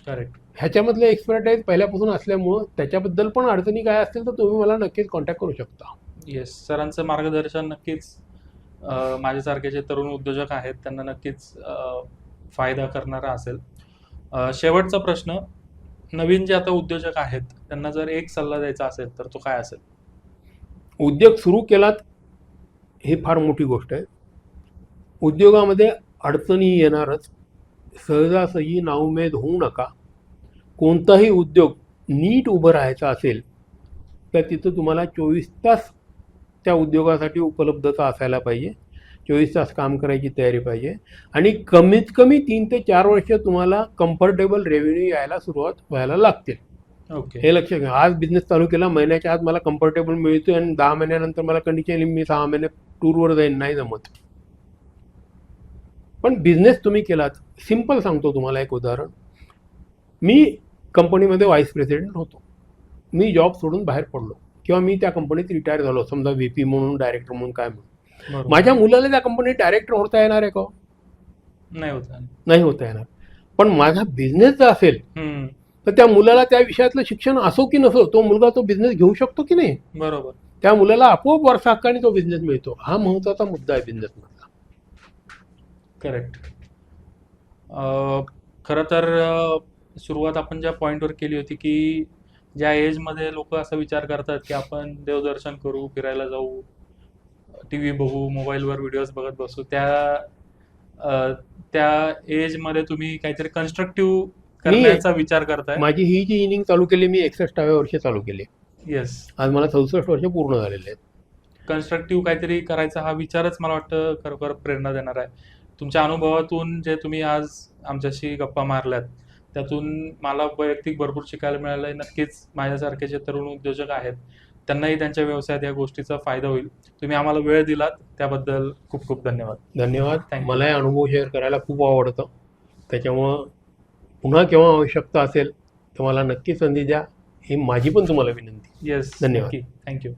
करेक्ट, ह्याच्यामधले एक्सपर्टाईज पहिल्यापासून असल्यामुळं त्याच्याबद्दल पण अडचणी काय असतील तर तुम्ही मला नक्कीच कॉन्टॅक्ट करू शकता. येस, सरांचं मार्गदर्शन नक्कीच माझ्यासारखे जे तरुण उद्योजक आहेत त्यांना नक्कीच फायदा करणारा असेल. शेवटचा प्रश्न, नवीन जे आता उद्योजक आहेत त्यांना जर एक सल्ला द्यायचा असेल तर तो काय असेल? उद्योग सुरू केलात ही फार मोठी गोष्ट आहे. उद्योगामध्ये अडचणी येणारच, सहजासहजी नाउमेद होऊ नका. कोणताही उद्योग नीट उभं राहायचा असेल तर तिथं तुम्हाला 24 तास त्या उद्योगासाठी उपलब्धता असायला पाहिजे, 24 तास काम करायची तयारी पाहिजे, आणि कमीत कमी 3 ते 4 वर्ष तुम्हाला कम्फर्टेबल रेव्हेन्यू यायला सुरुवात व्हायला लागतील. ओके. हे लक्षात घ्या. आज बिझनेस चालू केला, महिन्याच्या आत मला कम्फर्टेबल मिळतोय आणि 10 महिन्यानंतर मला कंडिशन मी 6 महिने टूरवर जाईन, नाही जमत. पण बिझनेस तुम्ही केलात, सिम्पल सांगतो तुम्हाला एक उदाहरण. मी कंपनीमध्ये व्हाईस प्रेसिडेंट होतो, मी जॉब सोडून बाहेर पडलो किंवा मी त्या कंपनीत रिटायर झालो, समजा VP म्हणून, डायरेक्टर म्हणून, काय म्हणून. माझ्या मुलाला त्या कंपनीत डायरेक्टर होता येणार आहे का? नाही होता येणार. पण माझा बिझनेस जर असेल तर त्या मुलाला त्या विषयातलं शिक्षण असो की नसो, तो मुलगा तो बिझनेस घेऊ शकतो की नाही? बरोबर. त्या मुलाला आपोआप वारसा हक्काने तो बिझनेस मिळतो. हा महत्वाचा मुद्दा आहे बिझनेसमधला. करेक्ट. खरं तर सुरुवात आपण ज्या पॉईंटवर केली होती की ज्या एजमध्ये लोक असा विचार करतात की आपण देवदर्शन करू, फिरायला जाऊ, TV बघू, मोबाईलवर व्हिडिओज बघत बसू, त्या एजमध्ये तुम्ही काहीतरी कन्स्ट्रक्टिव्ह करण्याचा विचार करताय. माझी ही जी इनिंग चालू केली मी 61व्या वर्षी चालू केली. येस, आज मला 64 वर्ष पूर्ण झालेले आहेत. कन्स्ट्रक्टिव्ह काहीतरी करायचा हा विचारच मला वाटतं खरोखर प्रेरणा देणार आहे. तुमच्या अनुभवातून जे तुम्ही आज आमच्याशी गप्पा मारल्यात त्यातून मला वैयक्तिक भरपूर शिकायला मिळालं आहे. नक्कीच माझ्यासारखे जे तरुण उद्योजक आहेत त्यांनाही त्यांच्या व्यवसायात या गोष्टीचा फायदा होईल. तुम्ही आम्हाला वेळ दिलात त्याबद्दल खूप खूप धन्यवाद. धन्यवाद. मलाही अनुभव शेअर करायला खूप आवडतं, त्याच्यामुळं पुन्हा केव्हा आवश्यकता असेल तर मला नक्की संधी द्या, ही माझी पण तुम्हाला विनंती. येस, धन्यवाद. थँक्यू.